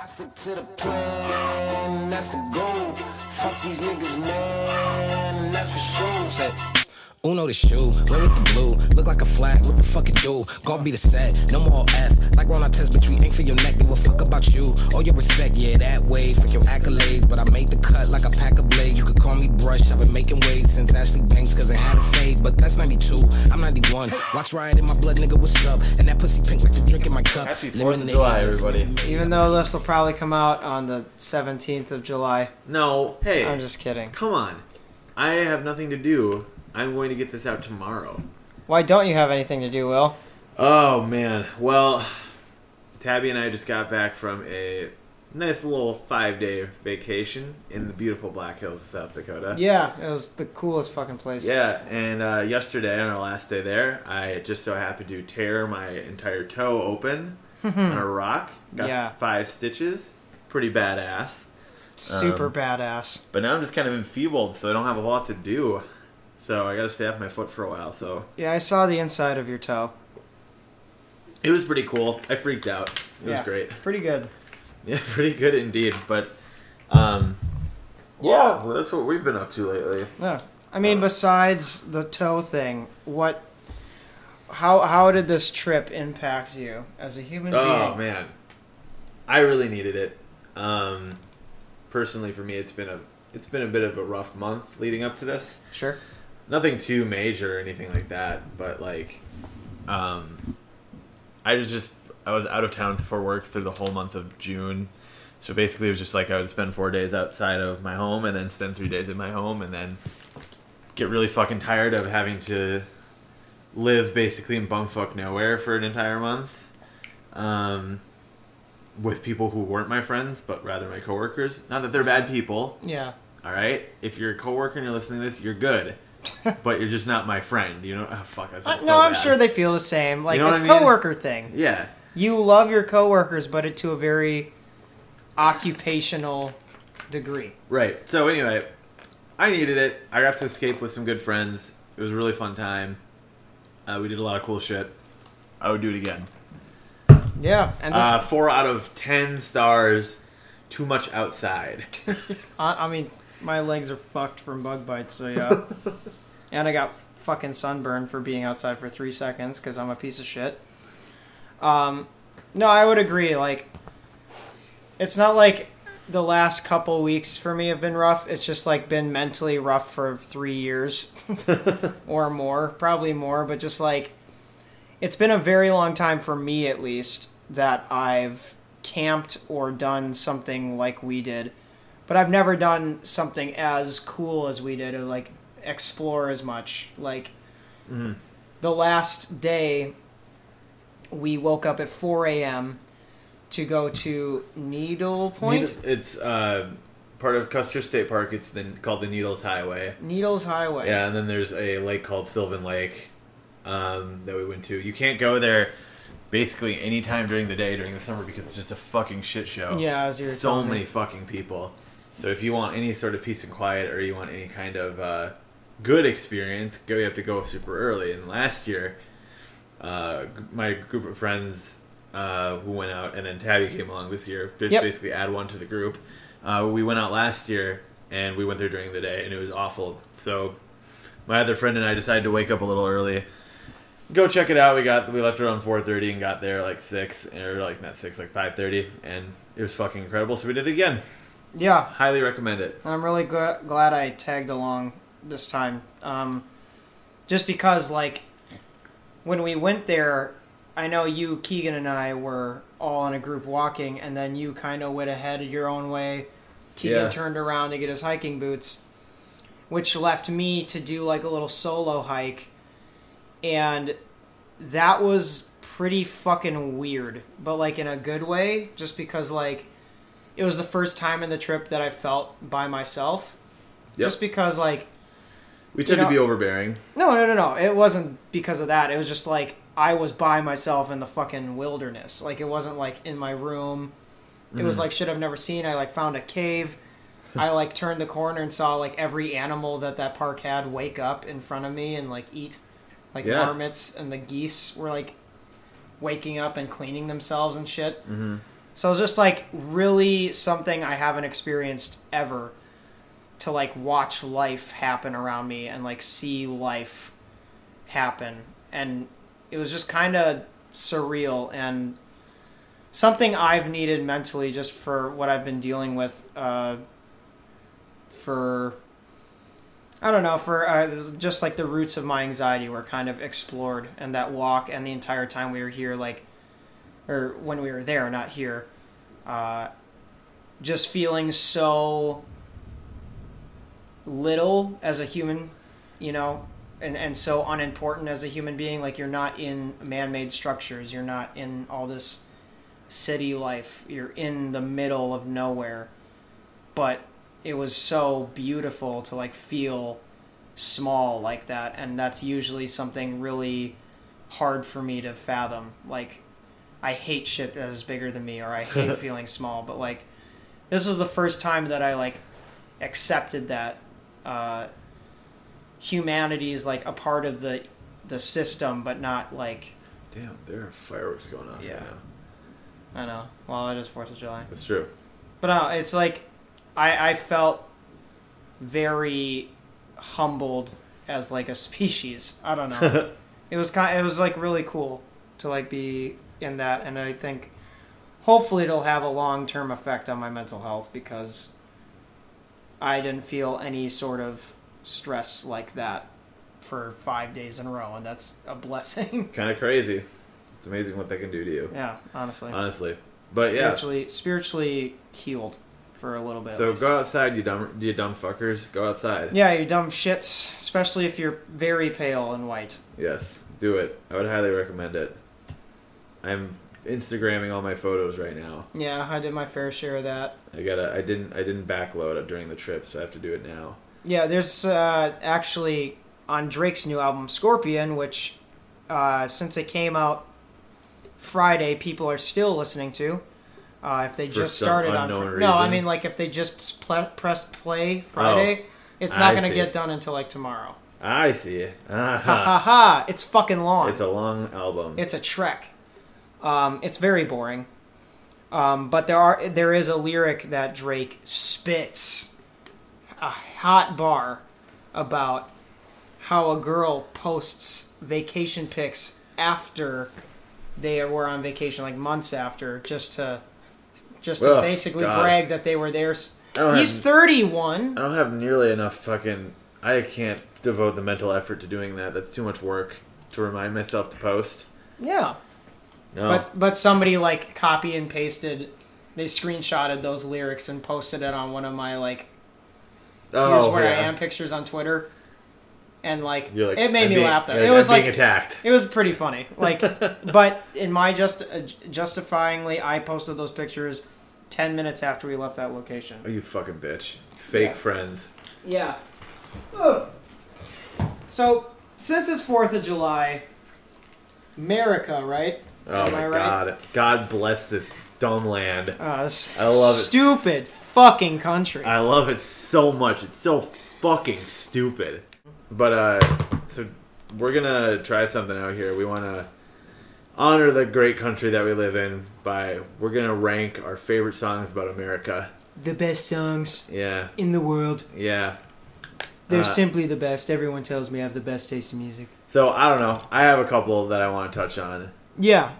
I stick to the plan, that's the goal. Fuck these niggas, man, that's for sure. Said, Uno the shoe, red with the blue, look like a flag, what the fuck it do? God be the set, no more F, like we're on our test, but we ain't for your neck, give a fuck about you. All your respect, yeah, that way, for your accolades, but I made the cut like a pack of blades. You could call me Brush, I've been making waves since Ashley Banks, cause it had a fade, but that's 92, I'm 91. Watch riot in my blood, nigga, what's up? And that pussy pink like the drink in my cup. Happy 4th of July, everybody. Even though this will probably come out on the 17th of July. No, hey. I'm just kidding. Come on. I have nothing to do. I'm going to get this out tomorrow. Why don't you have anything to do, Will? Oh, man. Well, Tabby and I just got back from a nice little 5-day vacation in the beautiful Black Hills of South Dakota. Yeah, it was the coolest fucking place. Yeah, and yesterday, on our last day there, I just so happened to tear my entire toe open on a rock. Got 5 stitches. Pretty badass. Super badass. But now I'm just kind of enfeebled, so I don't have a lot to do. So I got to stay off my foot for a while. So yeah, I saw the inside of your toe. It was pretty cool. I freaked out. It was great. Pretty good. Yeah, pretty good indeed. But yeah, well, that's what we've been up to lately. Yeah, I mean, besides the toe thing, how did this trip impact you as a human being? Oh man, I really needed it. Personally, for me, it's been a bit of a rough month leading up to this. Sure. Nothing too major or anything like that, but like, I was out of town for work through the whole month of June, so basically it was just like I would spend 4 days outside of my home and then spend 3 days in my home and then get really fucking tired of having to live basically in bumfuck nowhere for an entire month, with people who weren't my friends but rather my coworkers. Not that they're bad people. Yeah. All right. If you're a coworker and you're listening to this, you're good. But you're just not my friend, you know? Oh, fuck, that's so no, I'm bad. sure they feel the same. Like, you know it's what I mean? coworker thing. Yeah. You love your coworkers, but to a very occupational degree. Right. So anyway, I needed it. I got to escape with some good friends. It was a really fun time. We did a lot of cool shit. I would do it again. Yeah. And this 4 out of 10 stars. Too much outside. I mean, my legs are fucked from bug bites, so yeah. And I got fucking sunburned for being outside for 3 seconds because I'm a piece of shit. No, I would agree. Like, it's not like the last couple weeks for me have been rough. It's just like been mentally rough for 3 years or more, probably more. But just like, it's been a very long time for me, at least, that I've camped or done something like we did. But I've never done something as cool as we did, or like explore as much. Like the last day, we woke up at 4 a.m. to go to Needle Point. It's part of Custer State Park. It's called the Needles Highway. Needles Highway. Yeah, and then there's a lake called Sylvan Lake that we went to. You can't go there basically any time during the day during the summer because it's just a fucking shit show. Yeah, as you're so telling many me. fucking people. So if you want any sort of peace and quiet, or you want any kind of good experience, you have to go super early. And last year, my group of friends who went out, and then Tabby came along this year, basically add one to the group. We went out last year, and we went there during the day, and it was awful. So my other friend and I decided to wake up a little early, go check it out. We left around 4:30 and got there like 6, or like not 6, like 5:30, and it was fucking incredible. So we did it again. Yeah. Highly recommend it. I'm really glad I tagged along this time. Just because, like, when we went there, I know you, Keegan, and I were all in a group walking, and then you kind of went ahead your own way. Keegan turned around to get his hiking boots, which left me to do, like, a little solo hike. And that was pretty fucking weird, but, like, in a good way, just because, like, it was the first time in the trip that I felt by myself. Yep. Just because, like... We tend to be overbearing. No. It wasn't because of that. It was just, like, I was by myself in the fucking wilderness. Like, it wasn't, like, in my room. It was, like, shit I've never seen. I, like, found a cave. I, like, turned the corner and saw, like, every animal that park had wake up in front of me and, like, eat. Like, marmots and the geese were, like, waking up and cleaning themselves and shit. So it's just like really something I haven't experienced ever, to like watch life happen around me and like see life happen. And it was just kind of surreal and something I've needed mentally just for what I've been dealing with for just like the roots of my anxiety were kind of explored, and that walk and the entire time we were here, like, or when we were there, not here, just feeling so little as a human, you know, and so unimportant as a human being. Like, you're not in man-made structures, you're not in all this city life, you're in the middle of nowhere. But it was so beautiful to like feel small like that, and that's usually something really hard for me to fathom. Like, I hate shit that is bigger than me, or I hate feeling small, but like this is the first time that I like accepted that humanity is like a part of the system, but not like... Damn, there are fireworks going off right now. I know. Well, it is 4th of July. That's true. But it's like I felt very humbled as like a species. I don't know. It was like really cool to like be in that, and I think hopefully it'll have a long-term effect on my mental health, because I didn't feel any sort of stress like that for 5 days in a row, and that's a blessing. Kind of crazy. It's amazing what they can do to you. Yeah, honestly. But spiritually healed for a little bit. So go outside, you dumb fuckers. Go outside. Yeah, you dumb shits, especially if you're very pale and white. Yes, do it. I would highly recommend it. I'm Instagramming all my photos right now. Yeah, I did my fair share of that. I didn't backload it during the trip, so I have to do it now. Yeah, there's actually on Drake's new album Scorpion, which since it came out Friday, people are still listening to. If they just started on I mean, like, if they just pressed play Friday, it's not going to get done until like tomorrow. I see. Ha ha ha! It's fucking long. It's a long album. It's a trek. It's very boring. But there is a lyric that Drake spits a hot bar about how a girl posts vacation pics after they were on vacation, like months after, just to basically brag that they were there. He's 31. I don't have nearly enough fucking... I can't devote the mental effort to doing that. That's too much work to remind myself to post. Yeah. No. But somebody like copy and pasted, they screenshotted those lyrics and posted it on one of my like here's where I am pictures on Twitter. And like, it made me laugh though. It was like being attacked. It was pretty funny. Like, but in my justifyingly, I posted those pictures 10 minutes after we left that location. Oh, you fucking bitch! Fake friends. Yeah. Ugh. So since it's 4th of July, America, right? Oh my God! God bless this dumb land. I love it. Stupid fucking country. I love it so much. It's so fucking stupid. But, so we're gonna try something out here. We want to honor the great country that we live in we're gonna rank our favorite songs about America. The best songs in the world. Yeah. They're simply the best. Everyone tells me I have the best taste in music. So, I don't know. I have a couple that I want to touch on. Yeah.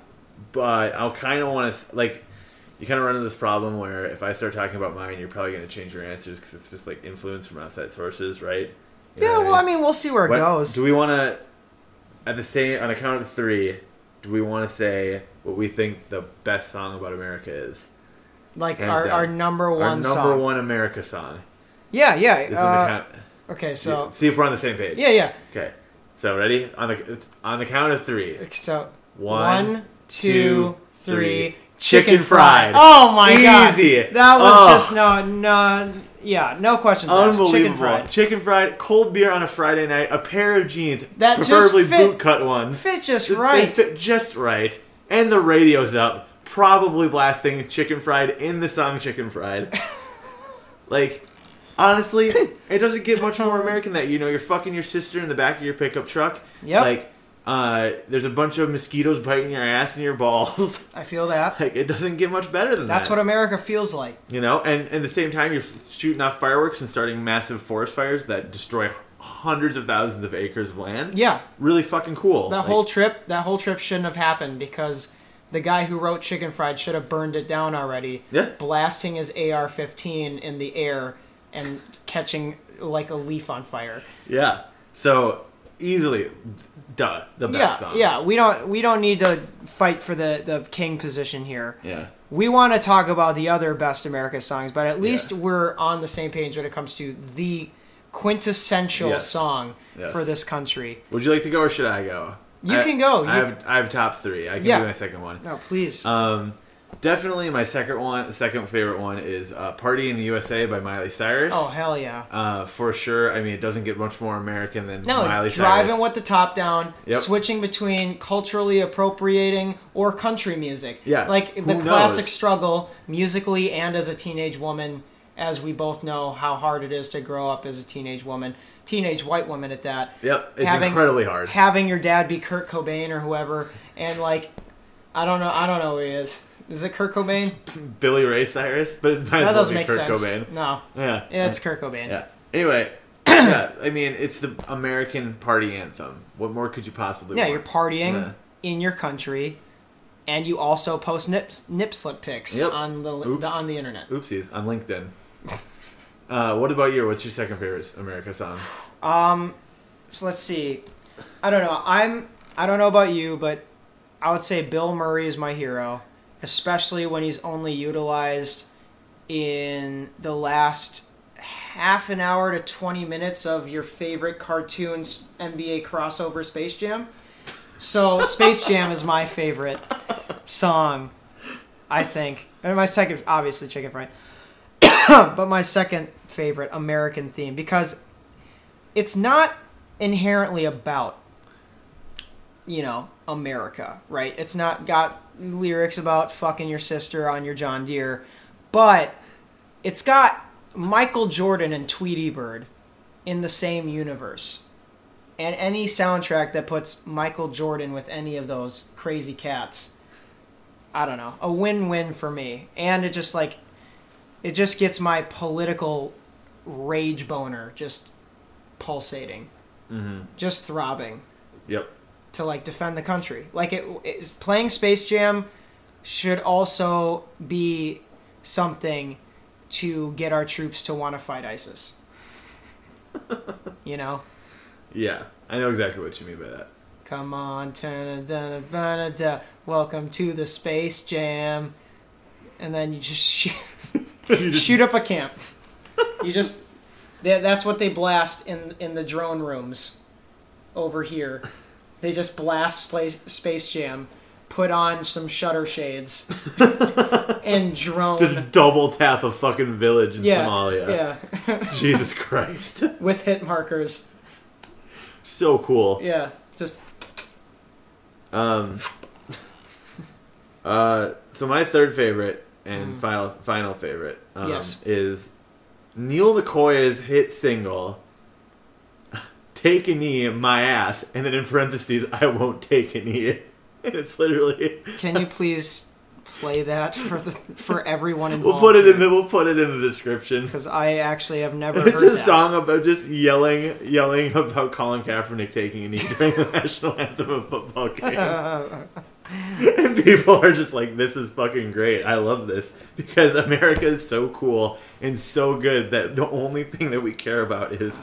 But I'll kind of want to, like, you kind of run into this problem where if I start talking about mine, you're probably going to change your answers because it's just, like, influence from outside sources, right? You know well, I mean, we'll see where it goes. Do we want to, on a count of 3, do we want to say what we think the best song about America is? Like our number one song? Our number one America song. Yeah. Okay, so... See if we're on the same page. Yeah. Okay. So, ready? On the count of 3. So, 1, 2, 3... Chicken fried. Oh my God. Easy. That was just no questions asked. Unbelievable. Chicken fried, cold beer on a Friday night, a pair of jeans, that preferably boot cut ones. Fit just right. They fit just right. And the radio's up, probably blasting Chicken Fried in the song Chicken Fried. Like, honestly, it doesn't get much more American than that. You know, you're fucking your sister in the back of your pickup truck. Yep. Like, There's a bunch of mosquitoes biting your ass and your balls. I feel that. Like, it doesn't get much better than that. That's what America feels like. You know, and at the same time, you're shooting off fireworks and starting massive forest fires that destroy hundreds of thousands of acres of land. Yeah. Really fucking cool. That whole trip shouldn't have happened because the guy who wrote Chicken Fried should have burned it down already. Yeah. Blasting his AR-15 in the air and catching like a leaf on fire. Yeah. So easily, the best song. Yeah, we don't need to fight for the king position here. Yeah. We want to talk about the other best America songs, but at least we're on the same page when it comes to the quintessential song for this country. Would you like to go or should I go? You can go. I have top three. I can do my second one. No, please. Definitely my second favorite one is Party in the USA by Miley Cyrus. Oh, hell yeah. For sure. I mean, it doesn't get much more American than Miley Cyrus. Driving with the top down, switching between culturally appropriating or country music. Yeah. Like the classic struggle musically and as a teenage woman, as we both know how hard it is to grow up as a teenage woman. Teenage white woman at that. Yep, it's incredibly hard. Having your dad be Kurt Cobain or whoever, and like, I don't know who he is. Is it Kurt Cobain? Billy Ray Cyrus, but it might that as well doesn't be make Kurt sense. Cobain. No. Yeah, it's Kurt Cobain. Yeah. Anyway, yeah, I mean, it's the American party anthem. What more could you possibly want? You're partying in your country, and you also post nip slip pics on the internet. Oopsies, on LinkedIn. What about you? What's your second favorite America song? So let's see. I don't know. I don't know about you, but I would say Bill Murray is my hero, especially when he's only utilized in the last half an hour to 20 minutes of your favorite cartoons NBA crossover Space Jam. So Space Jam is my favorite song, I think. And my second, obviously, Chicken Fried. But my second favorite American theme, because it's not inherently about, America, right? It's not got lyrics about fucking your sister on your John Deere, but it's got Michael Jordan and Tweety Bird in the same universe. And any soundtrack that puts Michael Jordan with any of those crazy cats, I don't know, a win-win for me. And it just gets my political rage boner just pulsating, just throbbing. Yep. To defend the country. Playing Space Jam should also be something to get our troops to want to fight ISIS. Yeah, I know exactly what you mean by that. Come on, welcome to the Space Jam, and then you just shoot up a camp. That's what they blast in the drone rooms over here. They just blast Space Jam, put on some shutter shades, and drone. Just double tap a fucking village in Somalia. Yeah. Jesus Christ. With hit markers. So cool. Yeah. Just. So my third favorite and final favorite is Neil McCoy's hit single, Take a Knee, My Ass, and then in parentheses, I won't take a knee. And it's literally... Can you please play that for everyone We'll involved? put it in the description. Because I actually have never heard that. It's a song about just yelling about Colin Kaepernick taking a knee during the national anthem of a football game. And people are just like, this is fucking great. I love this. Because America is so cool and so good that the only thing that we care about is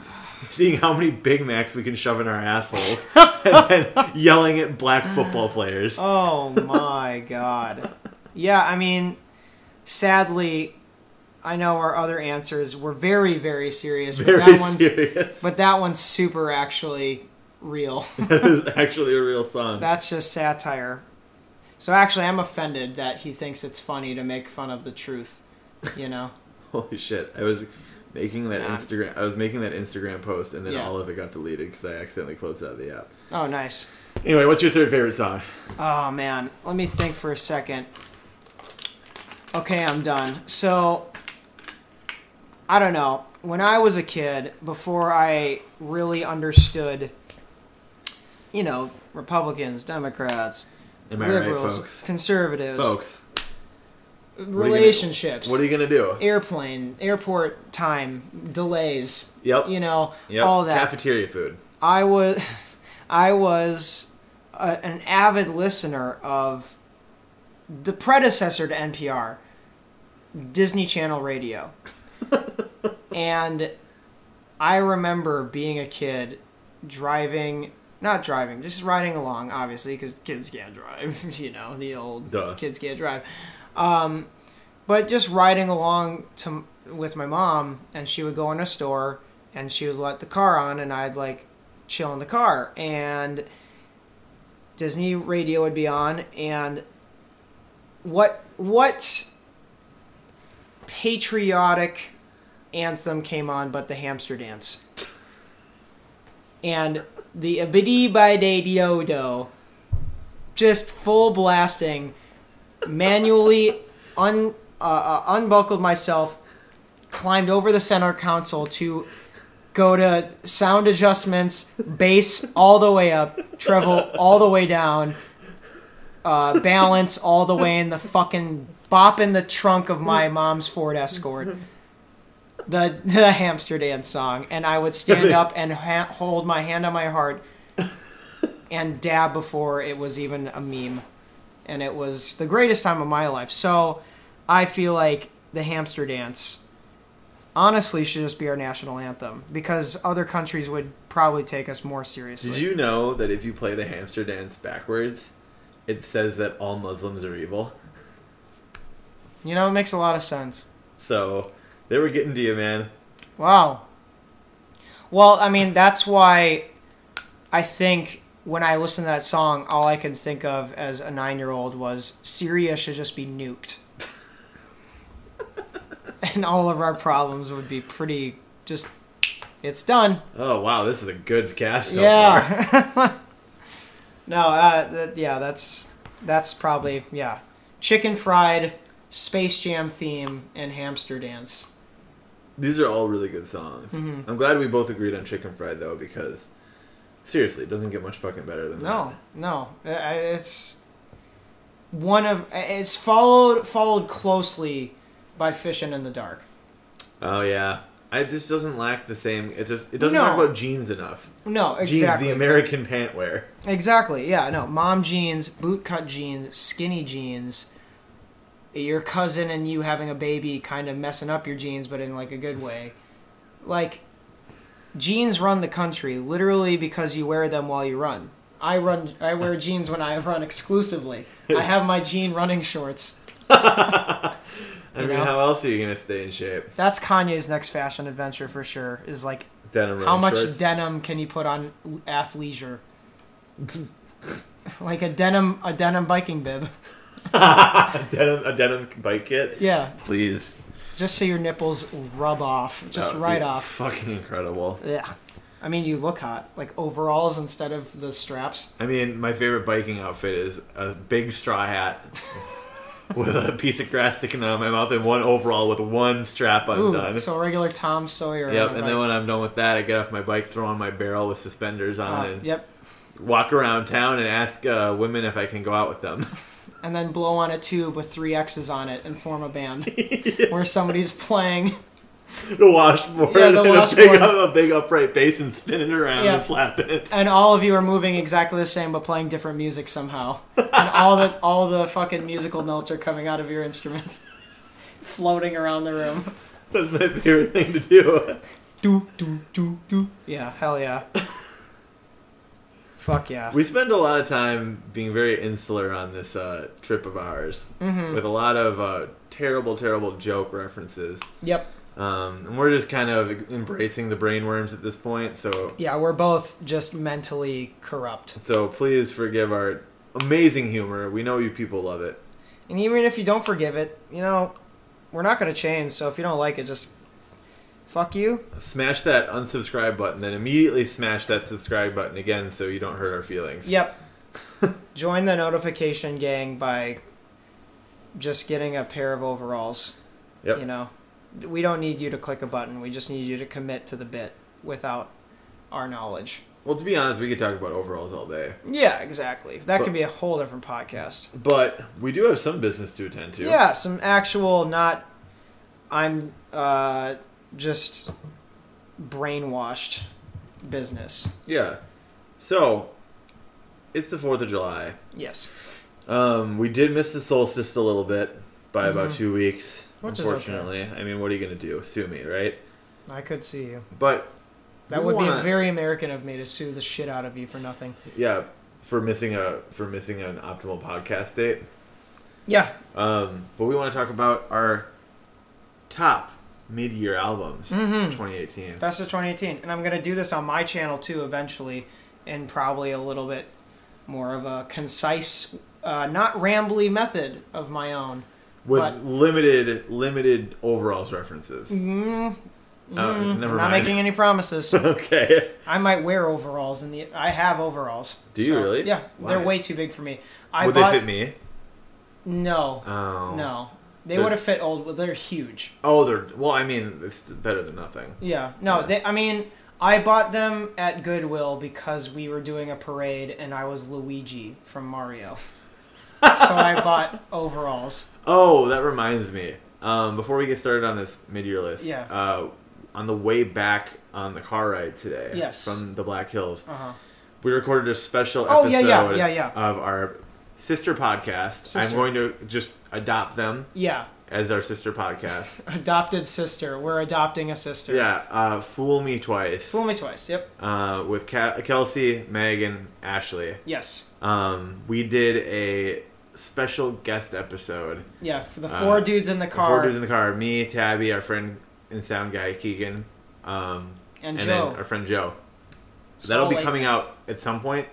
seeing how many Big Macs we can shove in our assholes and then yelling at black football players. Oh my god. Yeah, I mean, sadly, I know our other answers were very, very serious. Serious. But that one's super actually real. That is actually a real song. That's just satire. So actually, I'm offended that he thinks it's funny to make fun of the truth, Holy shit. I was making that Instagram post, and then all of it got deleted because I accidentally closed out of the app. Oh, nice. Anyway, what's your third favorite song? Oh, man. Let me think for a second. Okay, I'm done. So, I don't know. When I was a kid, before I really understood, Republicans, Democrats, Am I right, liberals, folks? conservatives, Folks. relationships. What are you going to do? Airport time, delays. Yep. You know, Yep. all that. Cafeteria food. I was an avid listener of the predecessor to NPR, Disney Channel Radio. And I remember being a kid just riding along, obviously, because kids can't drive, you know, the old kids can't drive. But just riding along with my mom, and she would go in a store, and she would let the car on, and I'd, like, chill in the car. And Disney Radio would be on, and what patriotic anthem came on but the hamster dance? And the abidi by day diodo, just full blasting, manually unbuckled myself, climbed over the center console to go to sound adjustments, bass all the way up, treble all the way down, balance all the way in the fucking bop in the trunk of my mom's Ford Escort. The hamster dance song, and I would stand up and hold my hand on my heart and dab before it was even a meme, and it was the greatest time of my life. So I feel like the hamster dance honestly should just be our national anthem, because other countries would probably take us more seriously. Did you know that if you play the hamster dance backwards, it says that all Muslims are evil? You know, it makes a lot of sense. So they were getting to you, man. Wow. Well, I mean, that's why I think when I listen to that song, all I can think of as a 9-year-old was Syria should just be nuked. And all of our problems would be pretty just, it's done. Oh, wow, this is a good cast so far. No, that's probably, yeah. Chicken fried, Space Jam theme, and hamster dance. These are all really good songs. Mm-hmm. I'm glad we both agreed on Chicken Fried, though, because seriously, it doesn't get much fucking better than that. No. It's followed closely by Fishin' in the Dark. Oh, yeah. It just doesn't lack the same... It doesn't talk about jeans enough. No, exactly. Jeans, the American pant wear. Exactly, yeah. No, mom jeans, bootcut jeans, skinny jeans... Your cousin and you having a baby kind of messing up your jeans, but in, like, a good way. Like, jeans run the country, literally because you wear them while you run. I wear jeans when I run exclusively. I have my jean running shorts. I mean, how else are you going to stay in shape? That's Kanye's next fashion adventure for sure, is, like, denim how much shorts? denim can you put on athleisure? Like a denim biking bib. a denim bike kit? Yeah. Please. Just so your nipples rub off. Just right off. Fucking incredible. Yeah. I mean, you look hot. Like overalls instead of the straps. I mean, my favorite biking outfit is a big straw hat with a piece of grass sticking out of my mouth and one overall with one strap undone. Ooh, so regular Tom Sawyer. Yep, and then when I'm done with that, I get off my bike, throw on my barrel with suspenders on, and yep. walk around town and ask women if I can go out with them. And then blow on a tube with 3 X's on it and form a band where somebody's playing the washboard. Yeah, the washboard. A big upright bass and spin it around and slapping it. And all of you are moving exactly the same but playing different music somehow. And all the fucking musical notes are coming out of your instruments, floating around the room. That's my favorite thing to do. Do, do, do, do. Yeah, hell yeah. Fuck yeah. We spend a lot of time being very insular on this trip of ours, with a lot of terrible, terrible joke references. Yep. And we're just kind of embracing the brainworms at this point. So yeah, we're both just mentally corrupt. So please forgive our amazing humor. We know you people love it. And even if you don't forgive it, you know, we're not going to change. So if you don't like it, just fuck you. Smash that unsubscribe button, then immediately smash that subscribe button again so you don't hurt our feelings. Yep. Join the notification gang by just getting a pair of overalls. Yep. You know, we don't need you to click a button. We just need you to commit to the bit without our knowledge. Well, to be honest, we could talk about overalls all day. Yeah, exactly. That could be a whole different podcast. But we do have some business to attend to. Yeah, some actual, not... I'm just brainwashed business. Yeah. So, it's the 4th of July. Yes. We did miss the solstice a little bit by about 2 weeks, Which unfortunately. is okay. I mean, what are you going to do? Sue me, right? I could see you. But... That would be very American of me to sue the shit out of you for nothing. Yeah, for missing an optimal podcast date. Yeah. But we want to talk about our top mid-year albums of 2018. Best of 2018. And I'm going to do this on my channel, too, eventually, in probably a little bit more of a concise, not rambly method of my own. With limited overalls references. Never I'm mind. not making any promises. Okay. I might wear overalls. I have overalls. Do you really? Yeah. Why? They're way too big for me. Would they fit me? No. Oh. No. They would have fit old. They're huge. Oh, well, I mean, it's better than nothing. Yeah. No, Yeah. I bought them at Goodwill because we were doing a parade and I was Luigi from Mario. So I bought overalls. Oh, that reminds me. Before we get started on this mid-year list, on the way back on the car ride today from the Black Hills, we recorded a special episode of our sister podcast. I'm going to just adopt them as our sister podcast. Adopted sister. We're adopting a sister. Yeah. Fool Me Twice. Fool Me Twice, yep. With Kelsey, Megan, Ashley. Yes. We did a special guest episode. Yeah, for the 4 dudes in the car. 4 dudes in the car. Me, Tabby, our friend and sound guy, Keegan. And Joe. then our friend Joe. So that'll be coming out at some point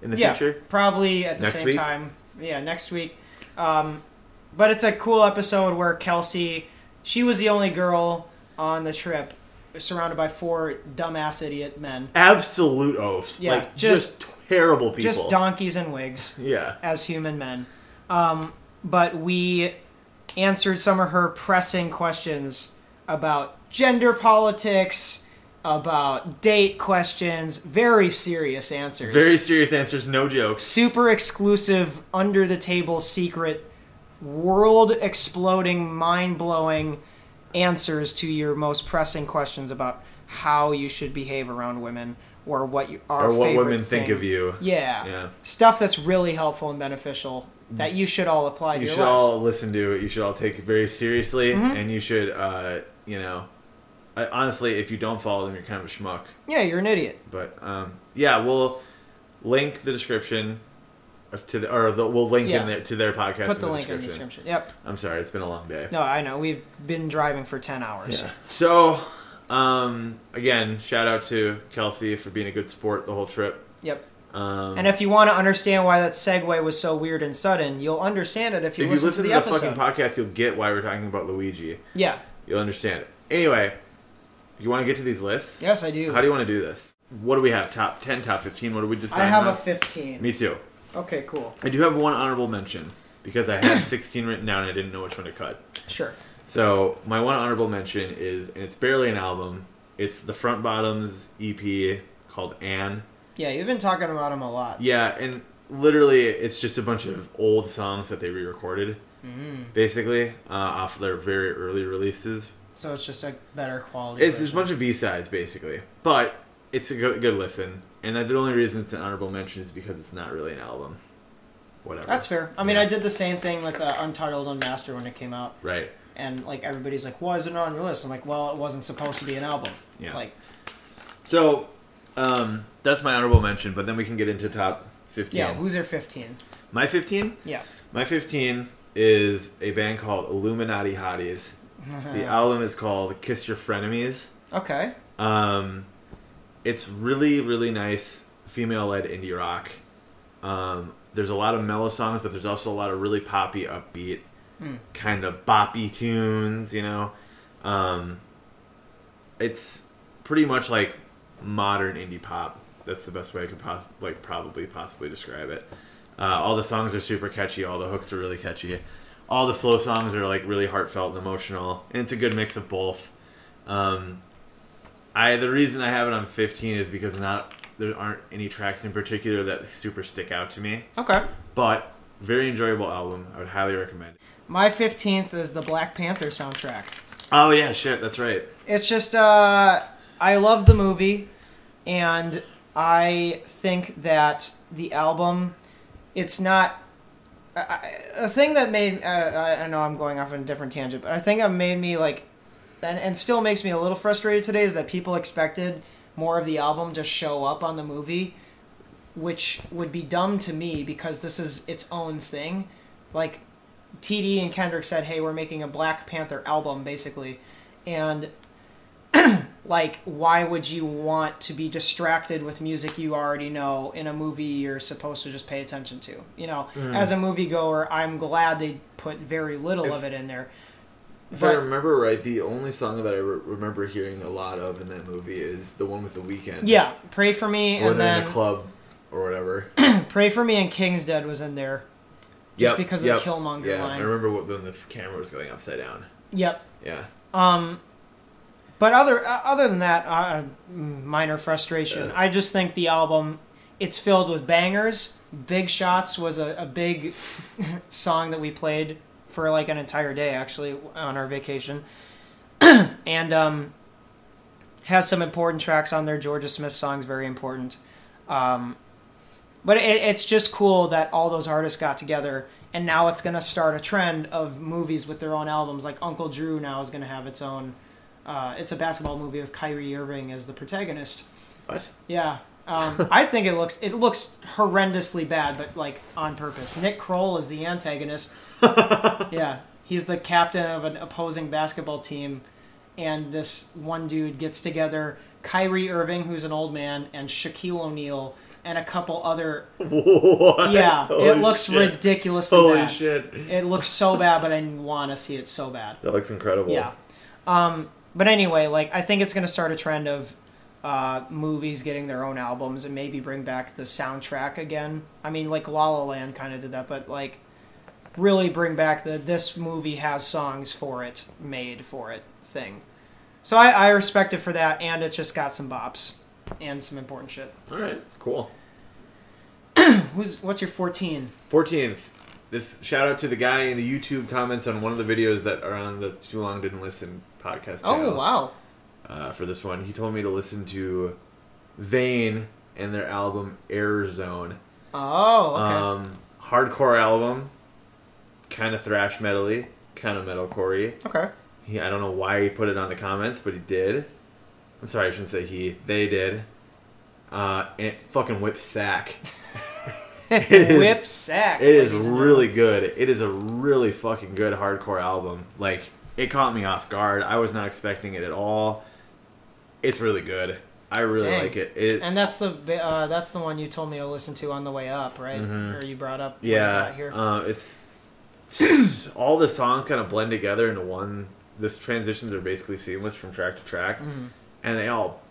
in the future? Probably at the same time. Yeah, next week. But it's a cool episode where Kelsey, she was the only girl on the trip, surrounded by 4 dumbass idiot men. Absolute oafs. Yeah, like, just terrible people. Just donkeys in wigs. Yeah. As human men. But we answered some of her pressing questions about gender politics, about date questions. Very serious answers. Very serious answers, no jokes. Super exclusive, under-the-table, secret, world-exploding, mind-blowing answers to your most pressing questions about how you should behave around women or what women think of you. Yeah. Stuff that's really helpful and beneficial that you should all apply to your lives. You should all listen to it. You should all take it very seriously. And you should, honestly, if you don't follow them, you're kind of a schmuck. Yeah, you're an idiot. But, we'll link the description we'll link in there to their podcast. Put the link in the description. Yep. I'm sorry, it's been a long day. No, I know. We've been driving for 10 hours. Yeah. So, again, shout out to Kelsey for being a good sport the whole trip. Yep. And if you want to understand why that segue was so weird and sudden, you'll understand it if you listen to the episode. If you listen to the fucking podcast, you'll get why we're talking about Luigi. Yeah. You'll understand it. Anyway, you want to get to these lists? Yes, I do. How do you want to do this? What do we have? Top 10, top 15? What do we decide? I have a 15. Me too. Okay, cool. I do have one honorable mention because I had 16 written down and I didn't know which one to cut. Sure. So, my one honorable mention is, and it's barely an album, it's the Front Bottoms EP called Anne. Yeah, you've been talking about them a lot. Yeah, and literally it's just a bunch of old songs that they re-recorded, basically, off their very early releases. So it's just a better quality It's just a bunch of B-sides, basically. But it's a good listen. And the only reason it's an honorable mention is because it's not really an album. Whatever. That's fair. I mean, I did the same thing with Untitled Unmastered when it came out. Right. And, everybody's like, why is it not on your list? I'm like, well, it wasn't supposed to be an album. Yeah. So, that's my honorable mention, but then we can get into top 15. Yeah, who's your 15? My 15? Yeah. My 15 is a band called Illuminati Hotties. The album is called Kiss Your Frenemies. Okay. It's really, really nice female-led indie rock. There's a lot of mellow songs, but there's also a lot of really poppy, upbeat, kind of boppy tunes, It's pretty much like modern indie pop. That's the best way I could possibly describe it. All the songs are super catchy. All the hooks are really catchy. All the slow songs are really heartfelt and emotional. And it's a good mix of both. The reason I have it on 15 is because not there aren't any tracks in particular that super stick out to me. Okay. But very enjoyable album. I would highly recommend it. My 15th is the Black Panther soundtrack. Oh yeah, shit, that's right. It's just I love the movie, and I think that the album, it's not a thing that made. I know I'm going off on a different tangent, but I think it made me like, and still makes me a little frustrated today, is that people expected more of the album to show up on the movie, which would be dumb to me because this is its own thing. Like, TD and Kendrick said, hey, we're making a Black Panther album, basically. And, like, why would you want to be distracted with music you already know in a movie you're supposed to just pay attention to? You know, as a moviegoer, I'm glad they put very little of it in there. If I remember right, the only song that I remember hearing a lot of in that movie is the one with The Weeknd. Yeah, Pray For Me, or and then... in a club or whatever. Pray For Me and King's Dead was in there. Just because of the Killmonger line. I remember when the camera was going upside down. Yep. Yeah. But other than that, minor frustration. I just think the album, it's filled with bangers. Big Shots was a big song that we played for like an entire day, actually, on our vacation. And has some important tracks on there. Georgia Smith song's very important. But it's just cool that all those artists got together, and now it's going to start a trend of movies with their own albums. Like Uncle Drew now is going to have its own. It's a basketball movie with Kyrie Irving as the protagonist. What? Yeah. I think it looks horrendously bad, but like on purpose. Nick Kroll is the antagonist. Yeah. He's the captain of an opposing basketball team, and this one dude gets together Kyrie Irving, who's an old man, and Shaquille O'Neal, and a couple other... What? Yeah, Holy it looks shit. ridiculously Holy bad. shit. It looks so bad, but I want to see it so bad. That looks incredible. Yeah. But anyway, like, I think it's going to start a trend of movies getting their own albums and maybe bring back the soundtrack again. I mean, like, La La Land kind of did that, but, like, really bring back the this movie has songs for it, made for it thing. So I respect it for that, and it's just got some bops and some important shit. All right, cool. What's your 14? 14th. This shout out to the guy in the YouTube comments on one of the videos that are on the Too Long Didn't Listen podcast channel. Oh, wow. For this one, he told me to listen to Vane and their album Air Zone. Oh, okay. Hardcore album, kind of thrash metal-y, kind of metalcore-y. Okay. I don't know why he put it on the comments, but he did. I'm sorry, I shouldn't say he. They did. And it fucking whips sack. Whip sack. It is really good. It is a really fucking good hardcore album. Like, it caught me off guard. I was not expecting it at all. It's really good. I really like it. And that's the one you told me to listen to on the way up, right? Mm-hmm. Or you brought up. Yeah. Here. It's all the songs kind of blend together into one. This transitions are basically seamless from track to track, and they all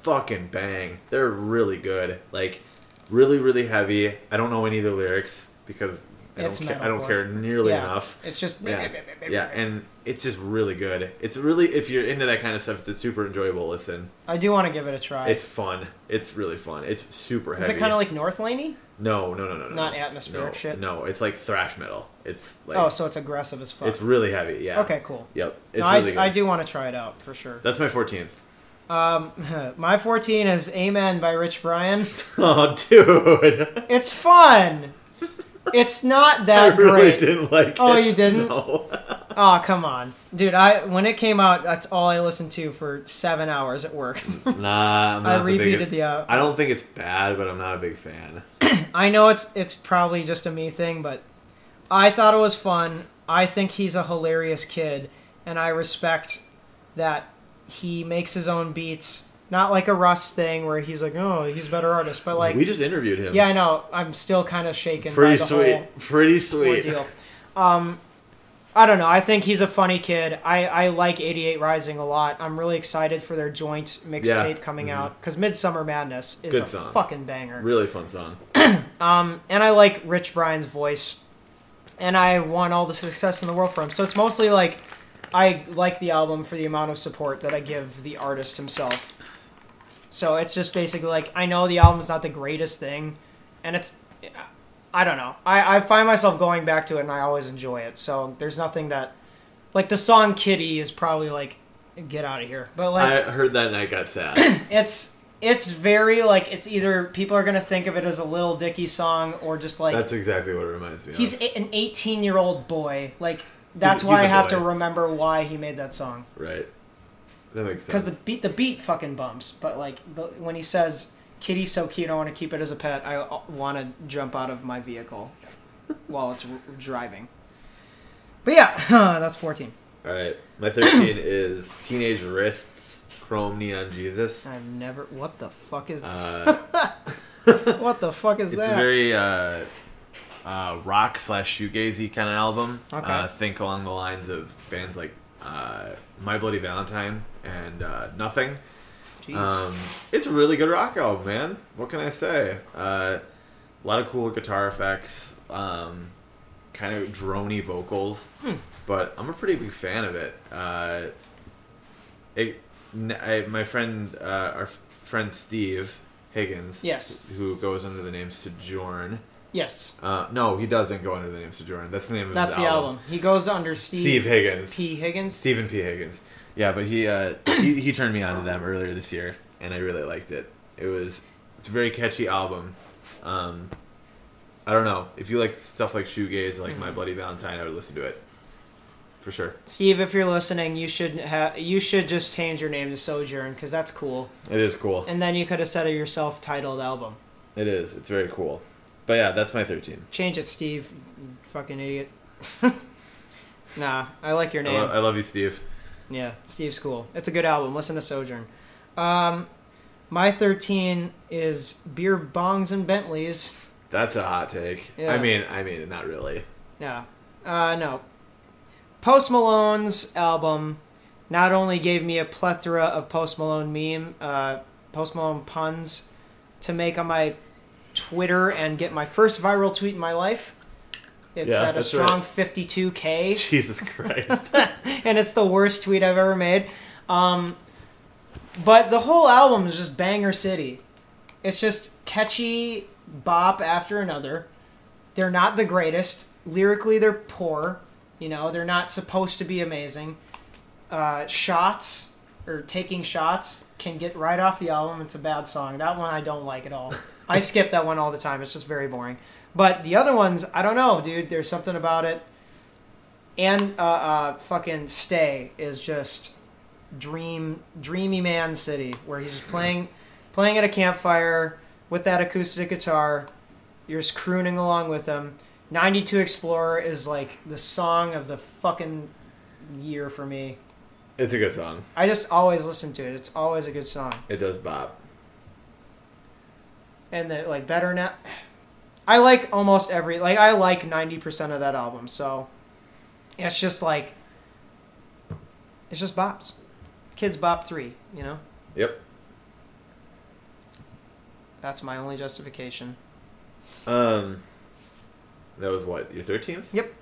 fucking bang. They're really good. Like, really, really heavy. I don't know any of the lyrics because I don't care nearly enough. It's just and it's just really good. It's really, if you're into that kind of stuff, it's a super enjoyable listen. I do want to give it a try. It's fun. It's really fun. It's super heavy. Is it kind of like North Laney? No. Not atmospheric shit? No, it's like thrash metal. It's like... Oh, so it's aggressive as fuck. It's really heavy, yeah. Okay, cool. Yep, it's really good. I do want to try it out, for sure. That's my 14th. My 14 is Amen by Rich Brian. Oh, dude. It's fun! It's not that great. I really didn't like it. Oh, you didn't? No. Oh, come on. Dude, when it came out, that's all I listened to for 7 hours at work. Nah, I'm not I repeated the... I don't think it's bad, but I'm not a big fan. I know it's probably just a me thing, but I thought it was fun. I think he's a hilarious kid, and I respect that he makes his own beats. Not like a Russ thing where he's like, oh, he's a better artist, but like... We just interviewed him. Yeah, I know. I'm still kind of shaken Pretty by the sweet. whole Pretty sweet. ordeal. I don't know. I think he's a funny kid. I like 88 Rising a lot. I'm really excited for their joint mixtape coming out, because Midsummer Madness is fucking banger. Really fun song. And I like Rich Brian's voice, and I want all the success in the world for him. So it's mostly like I like the album for the amount of support that I give the artist himself. So it's just basically like, I know the album's not the greatest thing, and it's, I don't know. I find myself going back to it, and I always enjoy it. So there's nothing that, like the song Kitty is probably like, get out of here. But like, I heard that and I got sad. it's very like, it's either people are going to think of it as a Little Dicky song or just like. That's exactly what it reminds me of. He's an 18-year-old boy. Like, that's He's why I a have boy. to remember why he made that song. Right. That makes sense. Because the beat fucking bumps, but like when he says "Kitty's so cute, I want to keep it as a pet," I want to jump out of my vehicle while it's driving. But yeah, that's 14. All right, my 13 is Teenage Wrists, Chrome Neon Jesus. I've never. What the fuck is? Uh, What the fuck is it's that? a very rock / shoegazy kind of album. Okay. Think along the lines of bands like My Bloody Valentine and Nothing. Jeez. It's a really good rock album, man. What can I say? A lot of cool guitar effects, kind of droney vocals, but I'm a pretty big fan of it. My friend, our friend Steve Higgins, Yes. who goes under the name Sojourn. Yes. No, he doesn't go under the name Sojourn. That's the name of That's his the album. He goes under Steve Higgins. P. Higgins. Stephen P. Higgins. Yeah, but he he turned me on to them earlier this year, and I really liked it. It's a very catchy album. I don't know, if you like stuff like shoegaze or like My Bloody Valentine, I would listen to it for sure. Steve, if you're listening, you should just change your name to Sojourn because that's cool. It is cool. And then you could have said a self-titled album. It is. It's very cool. But yeah, that's my 13. Change it, Steve. You fucking idiot. Nah, I like your name. I love you, Steve. Yeah, Steve's cool. It's a good album. Listen to Sojourn. My 13 is Beer Bongs and Bentleys. That's a hot take. Yeah. I mean, not really. Yeah. No. Post Malone's album not only gave me a plethora of Post Malone Post Malone puns to make on my Twitter and get my first viral tweet in my life. It's Yeah, at a that's strong right. 52K. Jesus Christ. And it's the worst tweet I've ever made. But the whole album is just banger city. It's just catchy bop after another. They're not the greatest. Lyrically, they're poor. You know, they're not supposed to be amazing. Shots, or Taking Shots, can get right off the album. It's a bad song. That one I don't like at all. I skip that one all the time. It's just very boring. But the other ones, I don't know, dude. There's something about it. And fucking Stay is just dreamy man city, where he's just playing at a campfire with that acoustic guitar. You're just crooning along with him. 92 Explorer is like the song of the fucking year for me. It's a good song. I just always listen to it. It's always a good song. It does bop. And the, like, Better Now. I like almost I like 90% of that album. So it's just like, it's just bops. Kids Bop 3, you know? Yep. That's my only justification. That was what, your 13th? Yep.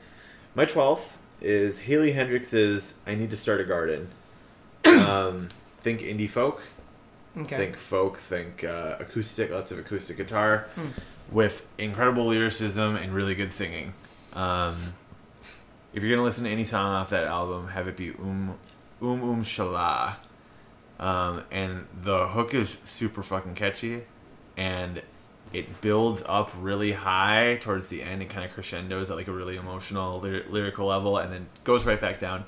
My 12th is Haley Hendrix's I Need to Start a Garden. Think indie folk. Okay. Think folk, think acoustic, lots of acoustic guitar with incredible lyricism and really good singing. If you're going to listen to any song off that album, have it be Shala. And the hook is super fucking catchy, and it builds up really high towards the end and kind of crescendos at like a really emotional lyrical level, and then goes right back down.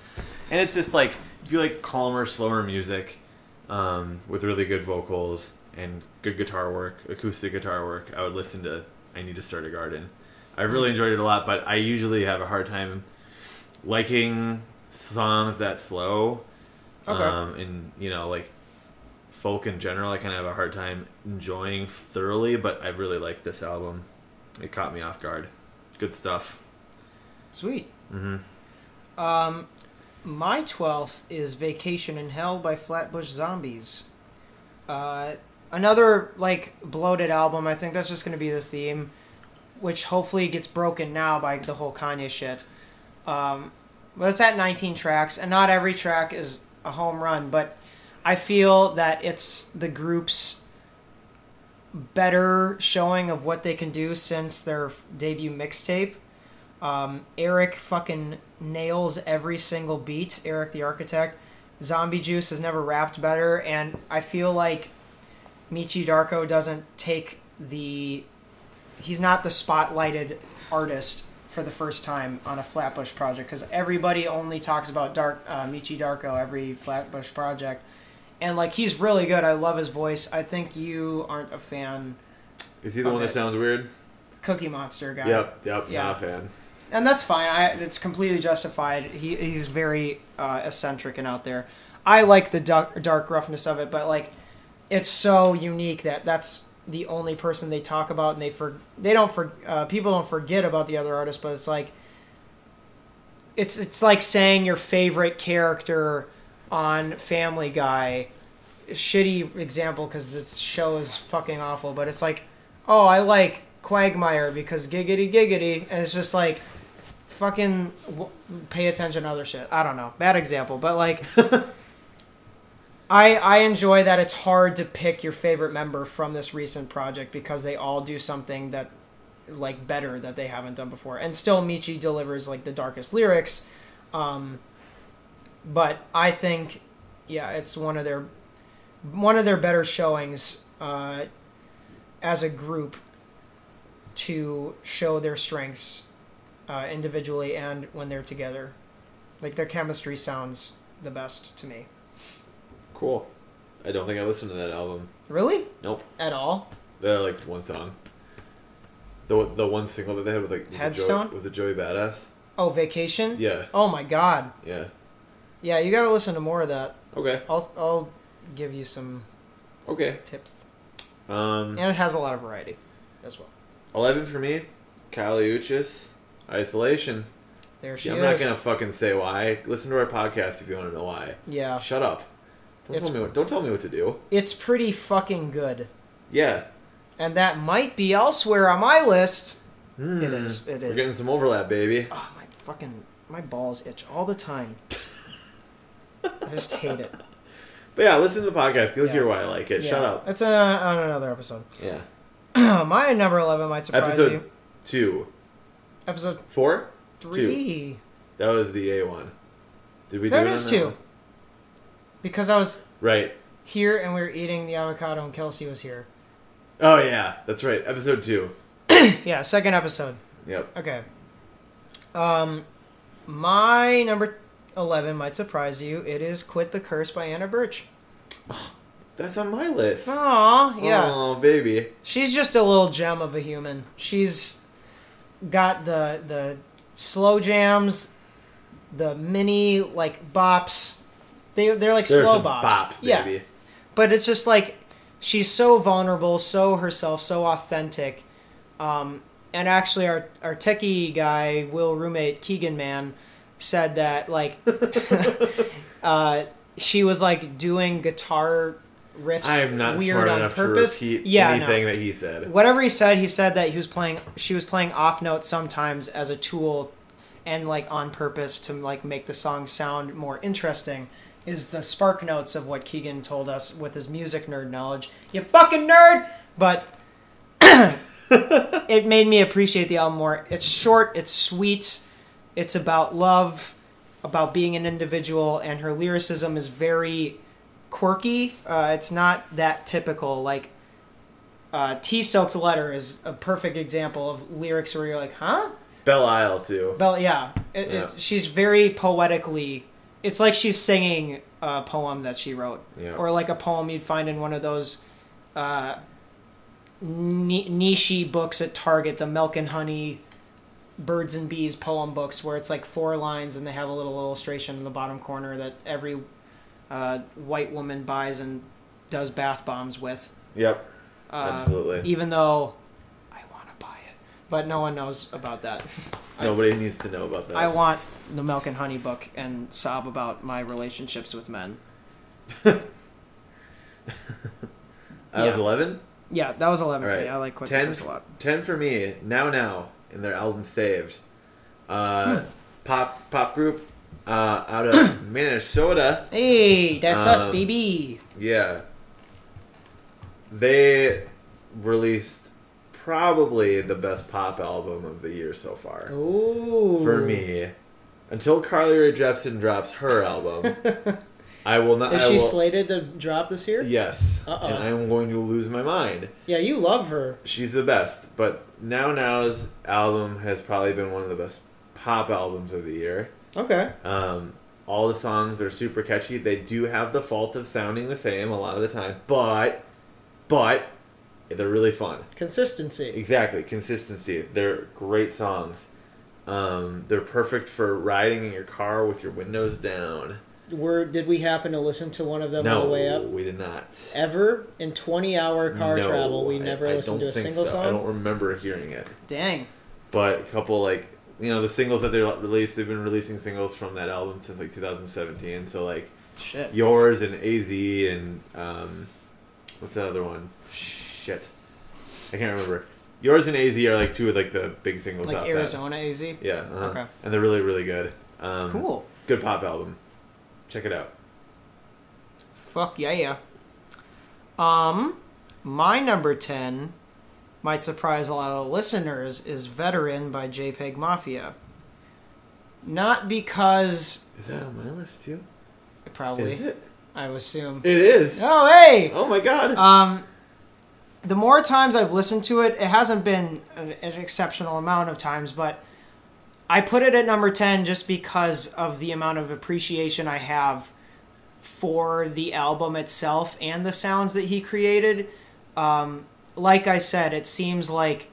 And it's just like, if you like calmer, slower music with really good vocals and good guitar work, acoustic guitar work, I would listen to I Need to Start a Garden. I really enjoyed it a lot, but I usually have a hard time liking songs that slow. Okay. And, you know, like folk in general, I kind of have a hard time enjoying thoroughly, but I really like this album. It caught me off guard. Good stuff. Sweet. Mm-hmm. My 12th is Vacation in Hell by Flatbush Zombies. Another, like, bloated album. I think that's just going to be the theme, which hopefully gets broken now by the whole Kanye shit. But it's at 19 tracks, and not every track is a home run, but I feel that it's the group's better showing of what they can do since their debut mixtape. Eric fucking nails every single beat. Eric the Architect. Zombie Juice has never rapped better, and I feel like Michi Darko doesn't take the... He's not the spotlighted artist for the first time on a Flatbush project, because everybody only talks about Michi Darko every Flatbush project. And, like, he's really good. I love his voice. I think you aren't a fan. Is he the one that sounds weird? Cookie Monster guy. Yep, Yeah. not a fan. And that's fine. It's completely justified. He's very eccentric and out there. I like the dark roughness of it, but, like, it's so unique that's the only person they talk about, and people don't forget about the other artists, but it's like it's like saying your favorite character on Family Guy. Shitty example because this show is fucking awful, but it's like, oh, I like Quagmire because giggity giggity, and it's just like, fucking pay attention to other shit. I don't know, bad example, but like I enjoy that it's hard to pick your favorite member from this recent project because they all do something that, like, better that they haven't done before. And still Michi delivers, like, the darkest lyrics. But I think, yeah, it's one of their better showings as a group to show their strengths individually and when they're together. Like, their chemistry sounds the best to me. Cool. I don't think I listened to that album. Really? Nope. At all? Like one song. The one single that they had with, like, Headstone? Was it Joey Badass? Oh, Vacation? Yeah. Oh my god. Yeah. Yeah, you gotta listen to more of that. Okay. I'll give you some tips. And it has a lot of variety as well. 11 for me. Kali Uchis. Isolation. There she I'm is. not gonna fucking say why. Listen to our podcast if you want to know why. Yeah. Shut up. Don't tell me what to do. It's pretty fucking good. Yeah. And that might be elsewhere on my list. It is. We're getting some overlap, baby. Oh, my balls itch all the time. I just hate it. But yeah, listen to the podcast. You'll hear why I like it. Yeah. Shut up. It's on another episode. Yeah. My number 11 might surprise you. Episode 2. Episode 4? 3. 2. That was the A one. Did we do That it is on that 2. one? Because I was Right. here and we were eating the avocado and Kelsey was here. Oh yeah, that's right. Episode 2. Yeah, second episode. Yep. Okay. My number 11 might surprise you. It is Quit the Curse by Anna Birch. That's on my list. Aw, yeah. Oh, baby. She's just a little gem of a human. She's got the slow jams, the mini, like, bops. They're like There's slow some bops. baby. Yeah. But it's just like, she's so vulnerable, so herself, so authentic. And actually, our techie guy, Will roommate Keegan Man, said that, like, she was like doing guitar riffs I am not weird smart on enough purpose. to repeat Yeah, anything no. that he said. Whatever he said that she was playing off note sometimes as a tool and, like, on purpose to, like, make the song sound more interesting. Is the spark notes of what Keegan told us with his music nerd knowledge. You fucking nerd! But it made me appreciate the album more. It's short, it's sweet, it's about love, about being an individual, and her lyricism is very quirky. It's not that typical. Like, Tea-Soaked Letter is a perfect example of lyrics where you're like, huh? Belle Isle, too. Yeah. She's very poetically... It's like she's singing a poem that she wrote. Yeah. Or like a poem you'd find in one of those niche books at Target, the Milk and Honey Birds and Bees poem books, where it's like 4 lines and they have a little illustration in the bottom corner that every white woman buys and does bath bombs with. Yep. Absolutely. Even though I want to buy it. But no one knows about that. Nobody needs to know about that. I want the Milk and Honey book and sob about my relationships with men. That was 11? Yeah, that was 11 All for right. me. I like Quit the 10, Curse a lot. 10 for me. Now, in their album Saved. Pop group. out of Minnesota. Hey, that's us, baby. Yeah. They released probably the best pop album of the year so far. Ooh. For me. Until Carly Rae Jepsen drops her album, I will not... Is she slated to drop this year? Yes. Uh-oh. And I'm going to lose my mind. Yeah, you love her. She's the best. But Now's album has probably been one of the best pop albums of the year. Okay. All the songs are super catchy. They do have the fault of sounding the same a lot of the time, but they're really fun. Consistency. Exactly, consistency. They're great songs. They're perfect for riding in your car with your windows down. Did we happen to listen to one of them No, on the way up? we did not. Ever? In 20-hour car No, travel, we never listened to a single song? I don't remember hearing it. Dang. But a couple, the singles that they released, they've been releasing singles from that album since 2017. So Shit. Yours and AZ and what's that other one? Shit, I can't remember. Yours and AZ are two of the big singles out there. Arizona AZ? Yeah. Okay. And they're really, really good. Cool. Good pop album. Check it out. Fuck yeah. My number 10 might surprise a lot of listeners is Veteran by JPEG Mafia. Not because... Is that on my list too? Probably. Is it? I would assume. It is. Oh, hey! Oh my god. The more times I've listened to it, it hasn't been an exceptional amount of times, but I put it at number 10 just because of the amount of appreciation I have for the album itself and the sounds that he created. Like I said, it seems like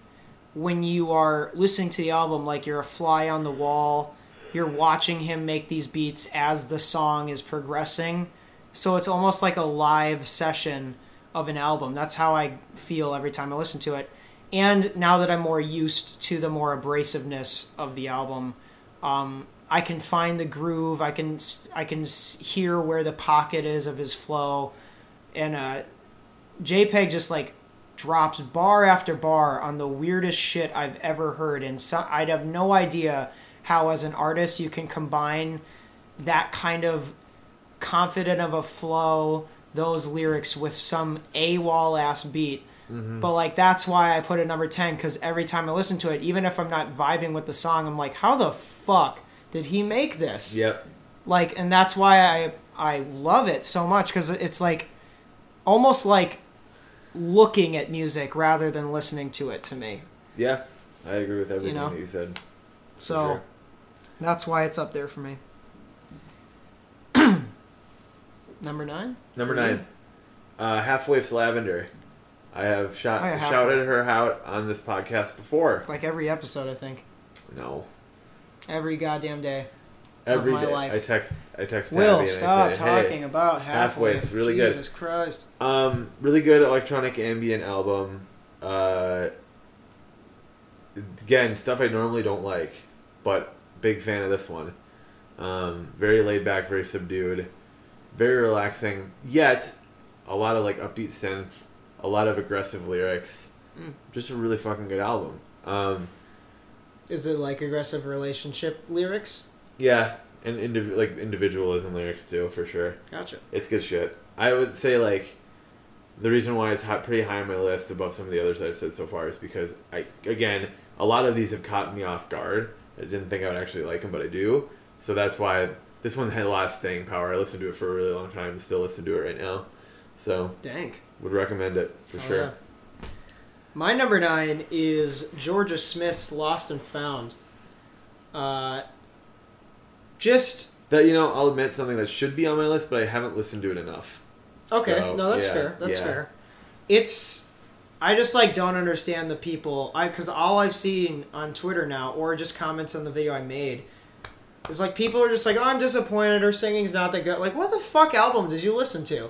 when you are listening to the album, you're a fly on the wall. You're watching him make these beats as the song is progressing. So it's almost like a live session of an album. That's how I feel every time I listen to it. And now that I'm more used to the more abrasiveness of the album, I can find the groove. I can hear where the pocket is of his flow. And JPEG just drops bar after bar on the weirdest shit I've ever heard. And I'd have no idea how as an artist you can combine that kind of confident of a flow, those lyrics with some AWOL ass beat. Mm-hmm. But that's why I put it number 10, because every time I listen to it, even if I'm not vibing with the song, I'm like, how the fuck did he make this? Yep. And that's why I love it so much, because it's almost like looking at music rather than listening to it to me. Yeah, I agree with everything that you said. So sure. That's why it's up there for me. Number 9? Number 9. Halfway's Lavender. I have shouted her out on this podcast before. Every episode, I think. No. Every goddamn day. Every of my day. life. I text Will, Tabby stop and I say, talking about Halfway. It's really good. Jesus Christ. Really good electronic ambient album. Again, stuff I normally don't like, but big fan of this one. Very laid back, very subdued, very relaxing, yet a lot of upbeat synth, a lot of aggressive lyrics. Just a really fucking good album. Is it aggressive relationship lyrics? Yeah, and individualism lyrics too, for sure. Gotcha. It's good shit. I would say the reason why it's pretty high on my list above some of the others I've said so far is because a lot of these have caught me off guard. I didn't think I would actually like them, but I do. So that's why this one had a lot of staying power. I listened to it for a really long time and still listen to it right now. So Dank. Would recommend it for sure. Yeah. My number 9 is Georgia Smith's Lost and Found. Just that, I'll admit something that should be on my list, but I haven't listened to it enough. Okay, so, no, that's fair. That's fair. I just don't understand the people. Because all I've seen on Twitter now, or just comments on the video I made, is people are just oh, I'm disappointed. Her singing's not that good. What the fuck album did you listen to?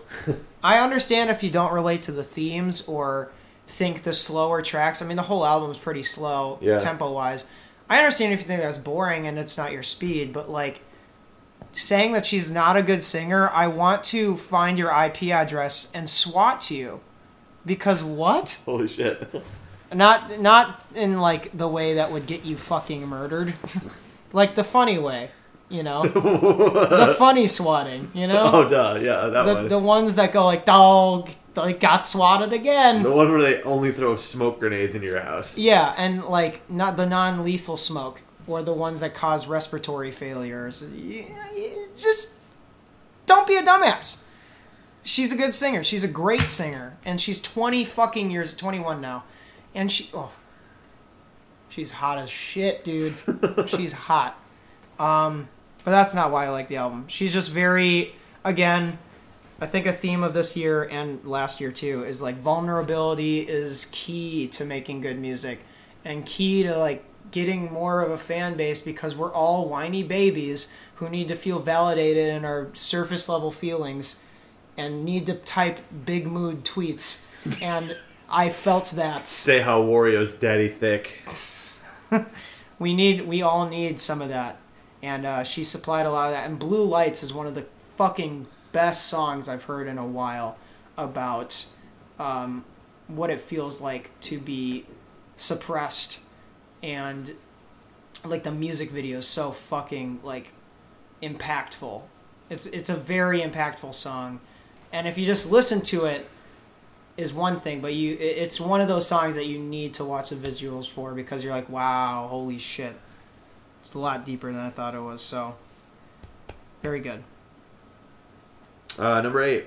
I understand if you don't relate to the themes or think the slower tracks. I mean, the whole album is pretty slow, tempo wise. I understand if you think that's boring and it's not your speed, but saying that she's not a good singer, I want to find your IP address and swat you. Because what? Holy shit. Not in the way that would get you fucking murdered. The funny way. You know, the funny swatting. You know. Oh, duh, yeah, that one. The ones that go like, dog, like got swatted again. The one where they only throw smoke grenades into your house. Yeah, and like not the non-lethal smoke, or the ones that cause respiratory failures. Just don't be a dumbass. She's a good singer. She's a great singer, and she's 21 now, and she's hot as shit, dude. She's hot. But that's not why I like the album. She's just very, again, I think a theme of this year and last year too is like vulnerability is key to making good music and key to like getting more of a fan base because we're all whiny babies who need to feel validated in our surface level feelings and need to type big mood tweets. And I felt that. Say how Wario's daddy thick. We all need some of that. And she supplied a lot of that. And Blue Lights is one of the fucking best songs I've heard in a while about what it feels like to be suppressed. And like the music video is so fucking like impactful. It's a very impactful song. And if you just listen to it is one thing, but it's one of those songs that you need to watch the visuals for because you're like, wow, holy shit. It's a lot deeper than I thought it was, so very good. Number 8,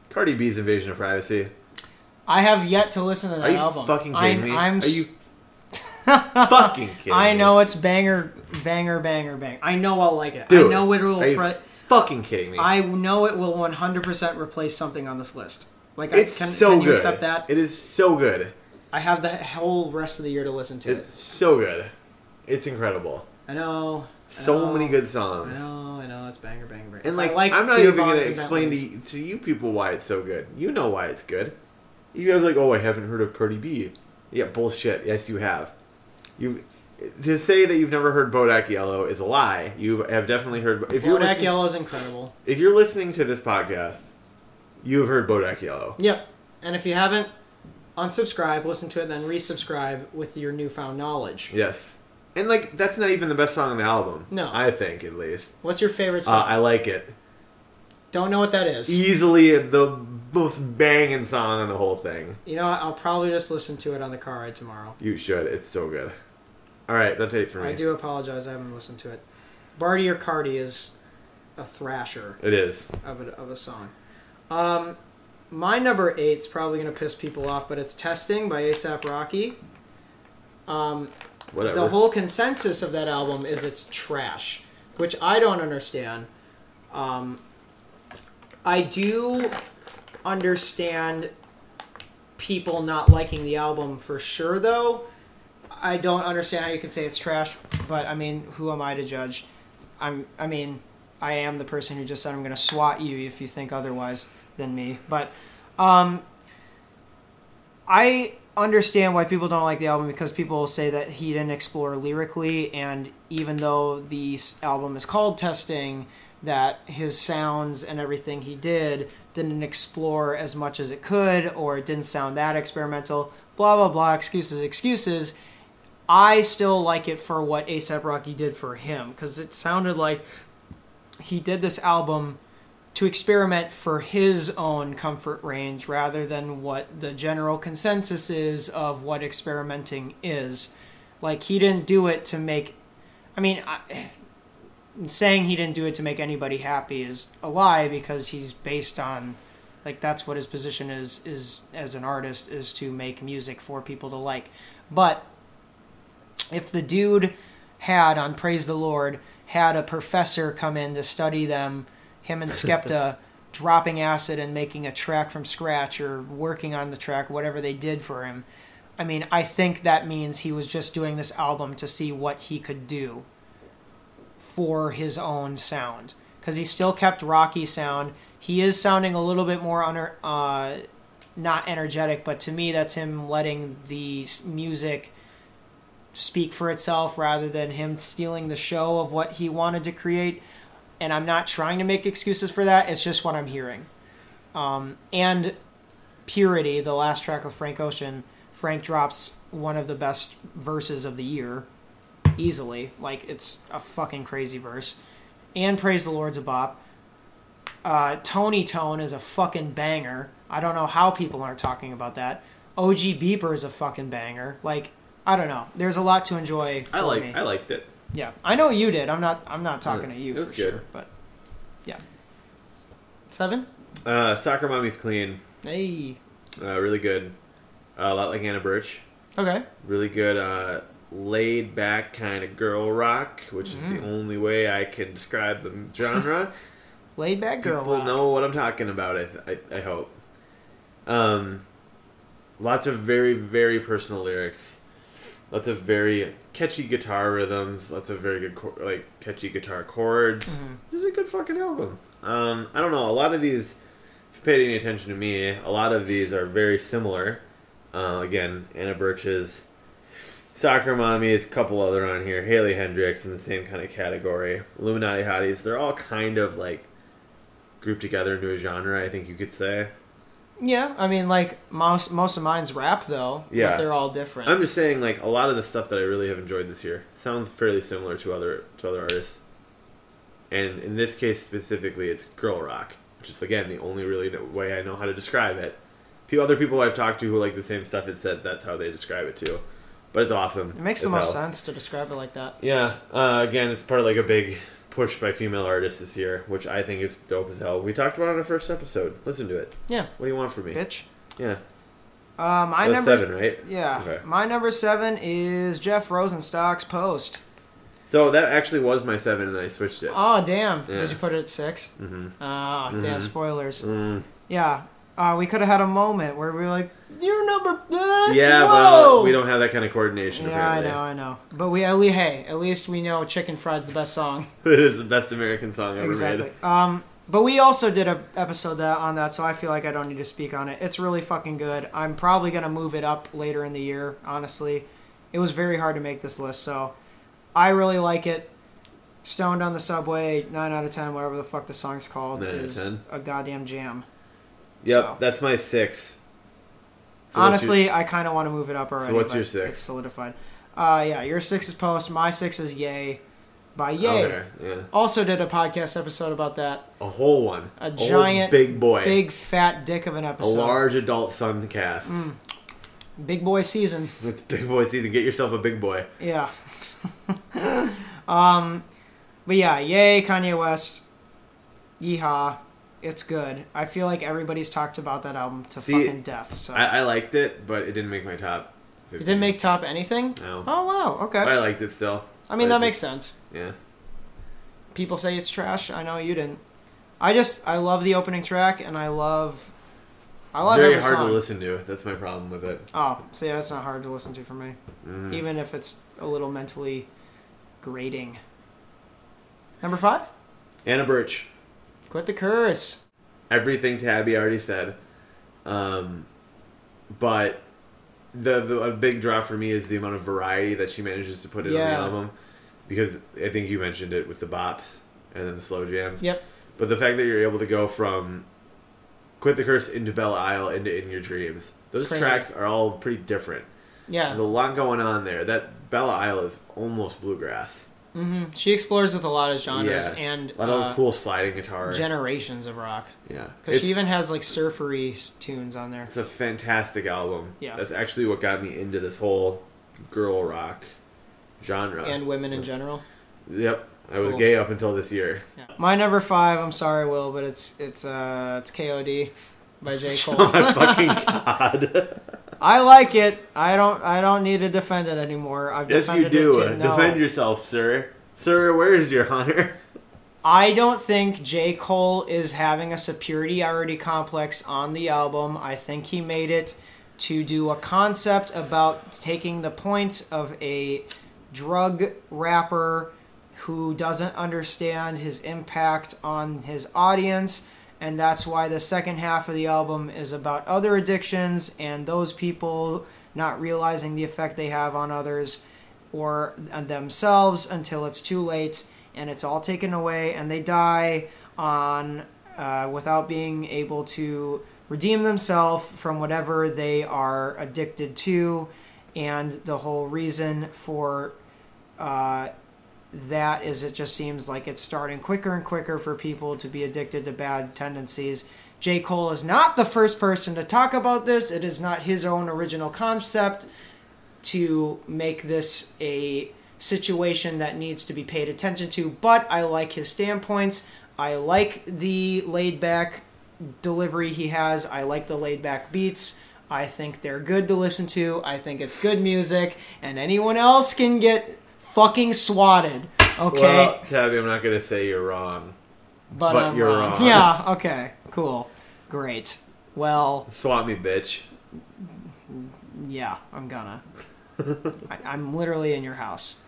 Cardi B's Invasion of Privacy. I have yet to listen to that album. Are you fucking kidding me? Are you fucking kidding me? I know it's banger. I know I'll like it. Dude, I know it will. are you fucking kidding me? I know it will 100% replace something on this list. Like, it's can good. You accept that? It is so good. I have the whole rest of the year to listen to it. It's so good. It's incredible. I know. So many good songs. I know. It's banger. And I'm not even going to explain to you people why it's so good. You know why it's good. You guys are like, oh, I haven't heard of Cardi B. Yeah, bullshit. Yes, you have. To say that you've never heard Bodak Yellow is a lie. You have definitely heard. Bodak Yellow is incredible. If you're listening to this podcast, you have heard Bodak Yellow. Yep. And if you haven't, unsubscribe, listen to it, then resubscribe with your newfound knowledge. Yes. And, like, that's not even the best song on the album. No. I think, at least. What's your favorite song? I Like It. Don't know what that is. Easily the most banging song on the whole thing. You know what? I'll probably just listen to it on the car ride tomorrow. You should. It's so good. All right, that's it for me. I do apologize. I haven't listened to it. Barty or Cardi is a thrasher. It is. Of a song. My number 8's probably going to piss people off, but it's Testing by A$AP Rocky. Whatever. The whole consensus of that album is it's trash, which I don't understand. I do understand people not liking the album for sure, though. I don't understand how you can say it's trash, but I mean, who am I to judge? I am the person who just said I'm going to swat you if you think otherwise than me. But I understand why people don't like the album because people will say that he didn't explore lyrically, and even though the album is called Testing, that his sounds and everything he didn't explore as much as it could, or it didn't sound that experimental, blah, blah, blah, excuses. I still like it for what A$AP Rocky did for him, because it sounded like he did this album to experiment for his own comfort range rather than what the general consensus is of what experimenting is. Like, he didn't do it to make... saying he didn't do it to make anybody happy is a lie because he's based on... Like, that's what his position is as an artist, is to make music for people to like. But if the dude had, on Praise the Lord, had a professor come in to study them, him and Skepta dropping acid and making a track from scratch or working on the track, whatever they did for him, I think that means he was just doing this album to see what he could do for his own sound. Because he still kept Rocky's sound. He is sounding a little bit more not energetic, but to me that's him letting the music speak for itself rather than him stealing the show of what he wanted to create. And I'm not trying to make excuses for that. It's just what I'm hearing. And Purity, the last track with Frank Ocean, Frank drops one of the best verses of the year, easily. Like, it's a fucking crazy verse. and Praise the Lord's a bop. Tony Tone is a fucking banger. I don't know how people aren't talking about that. OG Beeper is a fucking banger. Like, I don't know. There's a lot to enjoy for me. I liked it. Yeah, I know you did. I'm not talking to you for sure, but yeah. 7? Soccer Mommy's Clean. Hey. Really good. A lot like Anna Birch. Okay. Really good, laid back kind of girl rock, which is the only way I can describe the genre. Laid back girl People rock. know what I'm talking about, I hope. Lots of very, very personal lyrics. Lots of very catchy guitar rhythms. Lots of very good, catchy guitar chords. It's a good fucking album. I don't know. A lot of these, if you paid any attention to me, a lot of these are very similar. Again, Anna Birch's, Soccer Mommy's, a couple other on here. Haley Hendrix in the same kind of category. Illuminati Hotties. They're all kind of like grouped together into a genre, I think you could say. Yeah, I mean, like, most of mine's rap, though. Yeah. But they're all different. I'm just saying, like, a lot of the stuff that I really have enjoyed this year sounds fairly similar to other artists. And in this case specifically, it's girl rock, which is, again, the only really way I know how to describe it. Other people I've talked to who like the same stuff had said that's how they describe it too. But it's awesome. It makes the most sense to describe it like that. Yeah. Again, it's part of like a big push by female artists this year, which I think is dope as hell. We talked about it on our first episode. Listen to it. Yeah. What do you want from me? Bitch. Yeah. My That's number 7, right? Yeah. Okay. My number 7 is Jeff Rosenstock's Post. So that actually was my 7, and I switched it. Oh, damn. Yeah. Did you put it at 6? Mm-hmm. Oh, damn, spoilers. Mm. Yeah. We could have had a moment where we were like, you're number... Yeah, whoa! well, we don't have that kind of coordination, Yeah, apparently. I know. But at least we know Chicken Fried's the best song. It is the best American song ever Exactly. made. But we also did an episode on that, so I feel like I don't need to speak on it. It's really fucking good. I'm probably going to move it up later in the year, honestly. It was very hard to make this list, so I really like it. Stoned on the Subway, 9 out of 10, whatever the fuck the song's called, 9 out of is 10. a goddamn jam. Yep, So. that's my 6. So Honestly, I kind of want to move it up already. So what's but your 6? It's solidified. Yeah, your 6 is Post. My 6 is Yay by Yay. Okay, yeah. Also did a podcast episode about that. A whole one. A giant, big boy. big fat dick of an A episode. large adult son cast. Big boy season. It's big boy season. Get yourself a big boy. Yeah. But yeah, Yay, Kanye West. Yeehaw. It's good. I feel like everybody's talked about that album to fucking death. So I liked it, but it didn't make my top 15. It didn't make top anything? No. Oh, wow. Okay. But I liked it still. I mean, But that it makes just- sense. Yeah. People say it's trash. I know you didn't. I love the opening track, and I love It's very every hard song. to listen to. That's my problem with it. Oh, so yeah, it's not hard to listen to for me. Mm. Even if it's a little mentally grating. Number 5? Anna Birch. Quit the Curse. Everything Tabby already said. But a big draw for me is the amount of variety that she manages to put in on the album. Because I think you mentioned it with the bops and then the slow jams. Yep. But the fact that you're able to go from Quit the Curse into Bella Isle into In Your Dreams. Those Crazy. tracks are all pretty different. Yeah. There's a lot going on there. That Bella Isle is almost bluegrass. Mm-hmm. She explores with a lot of genres Yeah. and A lot of cool sliding guitar. generations of rock. Yeah. Because she even has like surfery tunes on there. It's a fantastic album. Yeah. That's actually what got me into this whole girl rock genre. And women in general. Yep. I was Cool. gay up until this year. Yeah. My number 5, I'm sorry, Will, but it's KOD by J. Cole. Oh my fucking god. I like it. I don't need to defend it anymore. I've Yes, you defended do. it no. Defend yourself, sir. Sir, where is your honor? I don't think J. Cole is having a superiority complex on the album. I think he made it to do a concept about taking the point of a drug rapper who doesn't understand his impact on his audience, and that's why the second half of the album is about other addictions and those people not realizing the effect they have on others or themselves until it's too late and it's all taken away and they die on without being able to redeem themselves from whatever they are addicted to. And the whole reason for that is it just seems like it's starting quicker and quicker for people to be addicted to bad tendencies. J. Cole is not the first person to talk about this. It is not his own original concept to make this a situation that needs to be paid attention to, but I like his standpoints. I like the laid-back delivery he has. I like the laid-back beats. I think they're good to listen to. I think it's good music, and anyone else can get fucking swatted. Okay? Well, Tabby, I'm not going to say you're wrong. But you're wrong. Yeah, okay. Cool. Great. Well... Swat me, bitch. Yeah, I'm gonna. I'm literally in your house.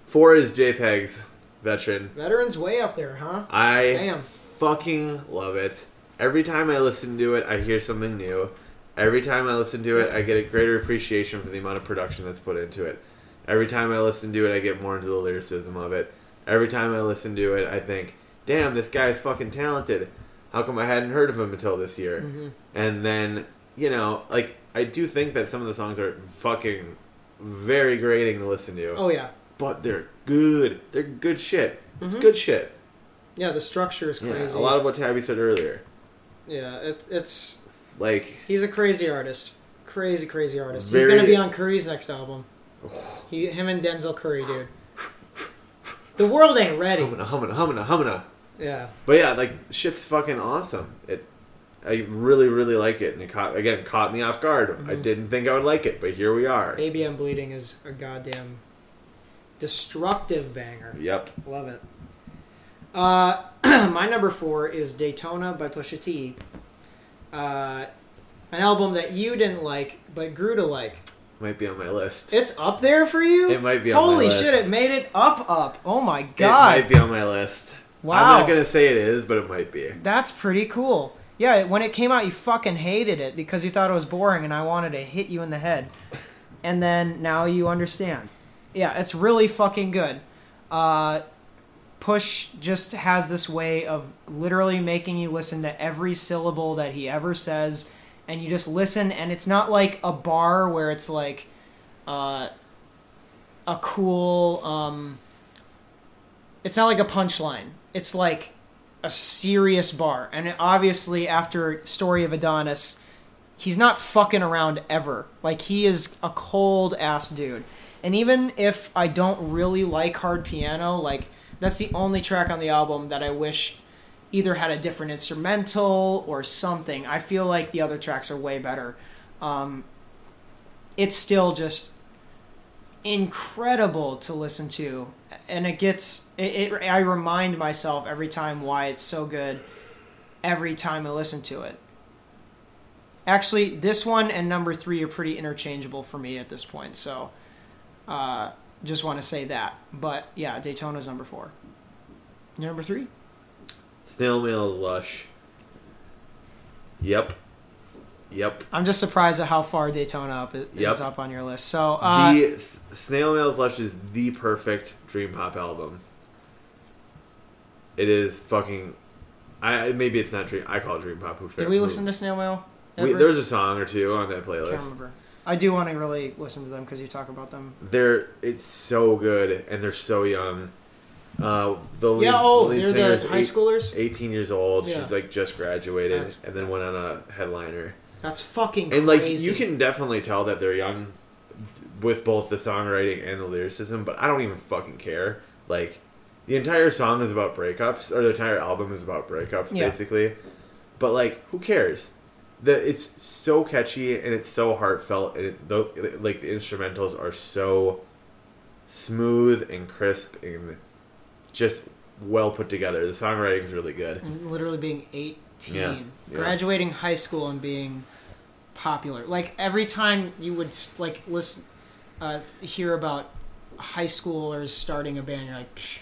4 is JPEG's Veteran. Veteran's way up there, huh? I fucking love it. Every time I listen to it, I hear something new. Every time I listen to it, I get a greater appreciation for the amount of production that's put into it. Every time I listen to it, I get more into the lyricism of it. Every time I listen to it, I think, damn, this guy's fucking talented. How come I hadn't heard of him until this year? Mm-hmm. And then, you know, like, I do think that some of the songs are fucking very grating to listen to. Oh, yeah. But they're good. They're good shit. It's good shit. Yeah, the structure is crazy. Yeah, a lot of what Tabby said earlier. Yeah, it's... Like... He's a crazy artist. Crazy artist. He's going to be on Curry's next album. Him and Denzel Curry, dude. The world ain't ready. Humana. Yeah. But yeah, like, shit's fucking awesome. I really, really like it. And it caught me off guard. Mm-hmm. I didn't think I would like it, but here we are. Baby I'm Bleeding is a goddamn destructive banger. Yep. Love it. My number 4 is Daytona by Pusha T. An album that you didn't like, but grew to like. Might be on my list. It's up there for you? It might be on my list. Holy shit, it made it up. Oh my god. It might be on my list. Wow. I'm not going to say it is, but it might be. That's pretty cool. Yeah, when it came out, you fucking hated it because you thought it was boring and I wanted to hit you in the head. And then now you understand. Yeah, it's really fucking good. Push just has this way of literally making you listen to every syllable that he ever says, and you just listen, and it's not like a bar where it's like a cool... it's not like a punchline. It's like a serious bar. And obviously, after Story of Adonis, he's not fucking around ever. Like, he is a cold-ass dude. And even if I don't really like hard piano, like, that's the only track on the album that I wish either had a different instrumental or something. I feel like the other tracks are way better. It's still just incredible to listen to. And it gets... I remind myself every time why it's so good every time I listen to it. Actually, this one and number 3 are pretty interchangeable for me at this point, so... just want to say that. But, yeah, Daytona's number 4. Your number 3? Snail Mail's Lush. Yep. I'm just surprised at how far Daytona is up on your list. So, the Snail Mail's Lush is the perfect dream pop album. It is fucking... maybe it's not dream... I call it dream pop. Did we listen to Snail Mail? There's a song or two on that playlist. I can't remember. I do want to really listen to them because you talk about them. It's so good, and they're so young. The lead they're the high schoolers? 18 years old. Yeah. She's like just graduated and then went on a headliner. That's fucking crazy. And like you can definitely tell that they're young with both the songwriting and the lyricism, but I don't even fucking care. Like the entire song is about breakups, or the entire album is about breakups, basically. But like, who cares? It's so catchy and it's so heartfelt, and like the instrumentals are so smooth and crisp and just well put together. The songwriting is really good. And literally being 18, graduating high school and being popular. Like every time you would like listen, hear about high schoolers starting a band, you're like, psh,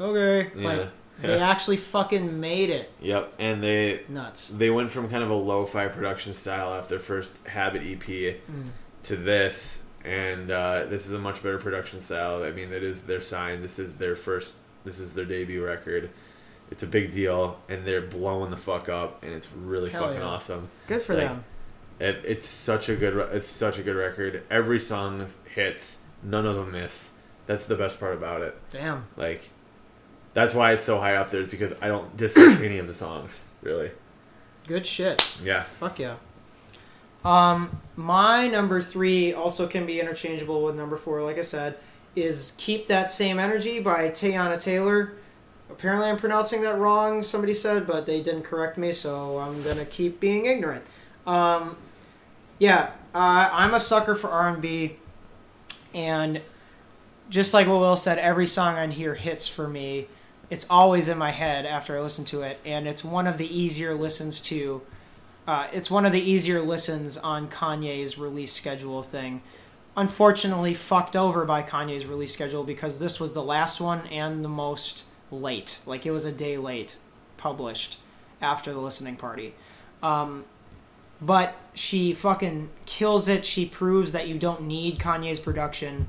okay, like. They actually fucking made it. Yep, and they went from kind of a lo-fi production style after their first Habit EP to this, and this is a much better production style. I mean, they're signed. This is their debut record. It's a big deal, and they're blowing the fuck up, and it's really fucking awesome. Good for them. It's such a good record. Every song hits. None of them miss. That's the best part about it. Damn. Like, that's why it's so high up there, is because I don't dislike any of the songs, really. Good shit. Yeah. Fuck yeah. My number 3 also can be interchangeable with number 4, like I said, is Keep That Same Energy by Teyana Taylor. Apparently I'm pronouncing that wrong, somebody said, but they didn't correct me, so I'm gonna keep being ignorant. I'm a sucker for R&B, and just like what Will said, every song on here hits for me. It's always in my head after I listen to it, and it's one of the easier listens to. It's one of the easier listens on Kanye's release schedule thing. Unfortunately, fucked over by Kanye's release schedule because this was the last one and the most late. Like, it was a day late published after the listening party. But she fucking kills it. She proves that you don't need Kanye's production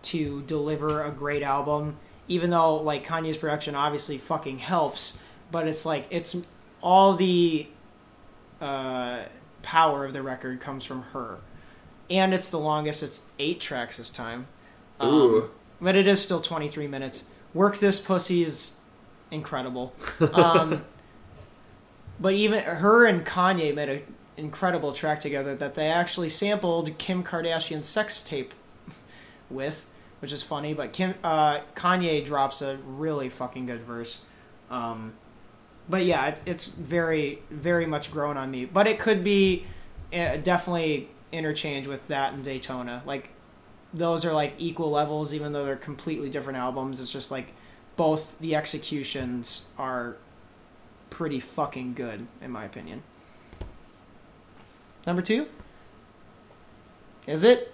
to deliver a great album. Even though, like, Kanye's production obviously fucking helps. But it's like, it's all the power of the record comes from her. And it's the longest. It's 8 tracks this time. Ooh. But it is still 23 minutes. Work This Pussy is incredible. But even her and Kanye made an incredible track together that they actually sampled Kim Kardashian's sex tape with, which is funny. But Kanye drops a really fucking good verse. But yeah, it's very, very much grown on me. But it could be definitely interchanged with that and Daytona. Like, those are like equal levels, even though they're completely different albums. It's just like both the executions are pretty fucking good, in my opinion. Number 2? Is it?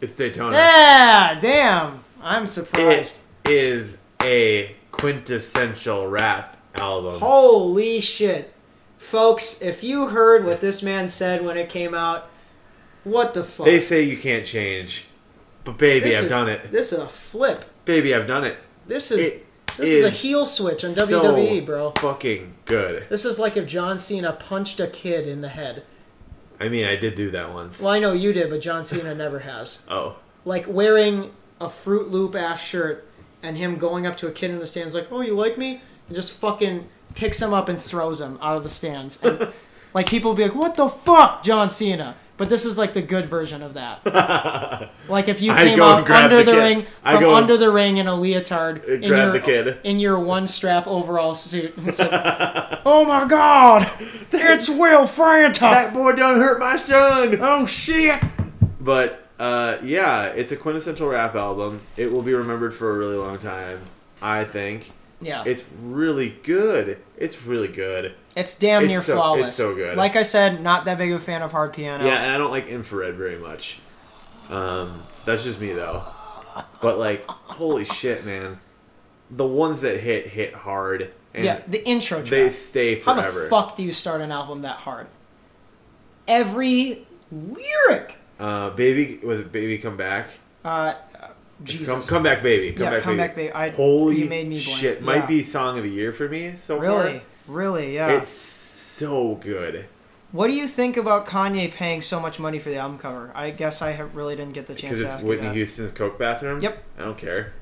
It's Daytona. Yeah, damn. I'm surprised. It is a quintessential rap album. Holy shit. Folks, if you heard what this man said when it came out, what the fuck? They say you can't change, but baby, I've done it. This is a flip. Baby, I've done it. This is a heel switch on WWE, bro. Fucking good. This is like if John Cena punched a kid in the head. I mean, I did do that once. Well, I know you did, but John Cena never has. Oh. Like wearing a Fruit Loop ass shirt and him going up to a kid in the stands like, "Oh, you like me?" And just fucking picks him up and throws him out of the stands. And like people will be like, "What the fuck, John Cena?" But this is like the good version of that. Like if you came out under the ring, under the ring in a leotard, in your one strap overall suit, and said, "Oh my God, it's Will Franta. That boy done hurt my son. Oh shit." But yeah, it's a quintessential rap album. It will be remembered for a really long time, I think. Yeah. It's really good. It's really good. It's damn near flawless. It's so good. Like I said, not that big of a fan of hard piano. Yeah, and I don't like infrared very much. That's just me, though. But, like, holy shit, man. The ones that hit hard. And yeah, the intro track. They stay forever. How the fuck do you start an album that hard? Every lyric. Was it Baby Come Back? Jesus. Come Back Baby. Come Back Baby. Holy you made me blank. shit. Yeah. Might be Song of the Year for me so far. Really, yeah. It's so good. What do you think about Kanye paying so much money for the album cover? I guess I really didn't get the chance to ask you that. Because it's Whitney Houston's Coke bathroom? Yep. I don't care.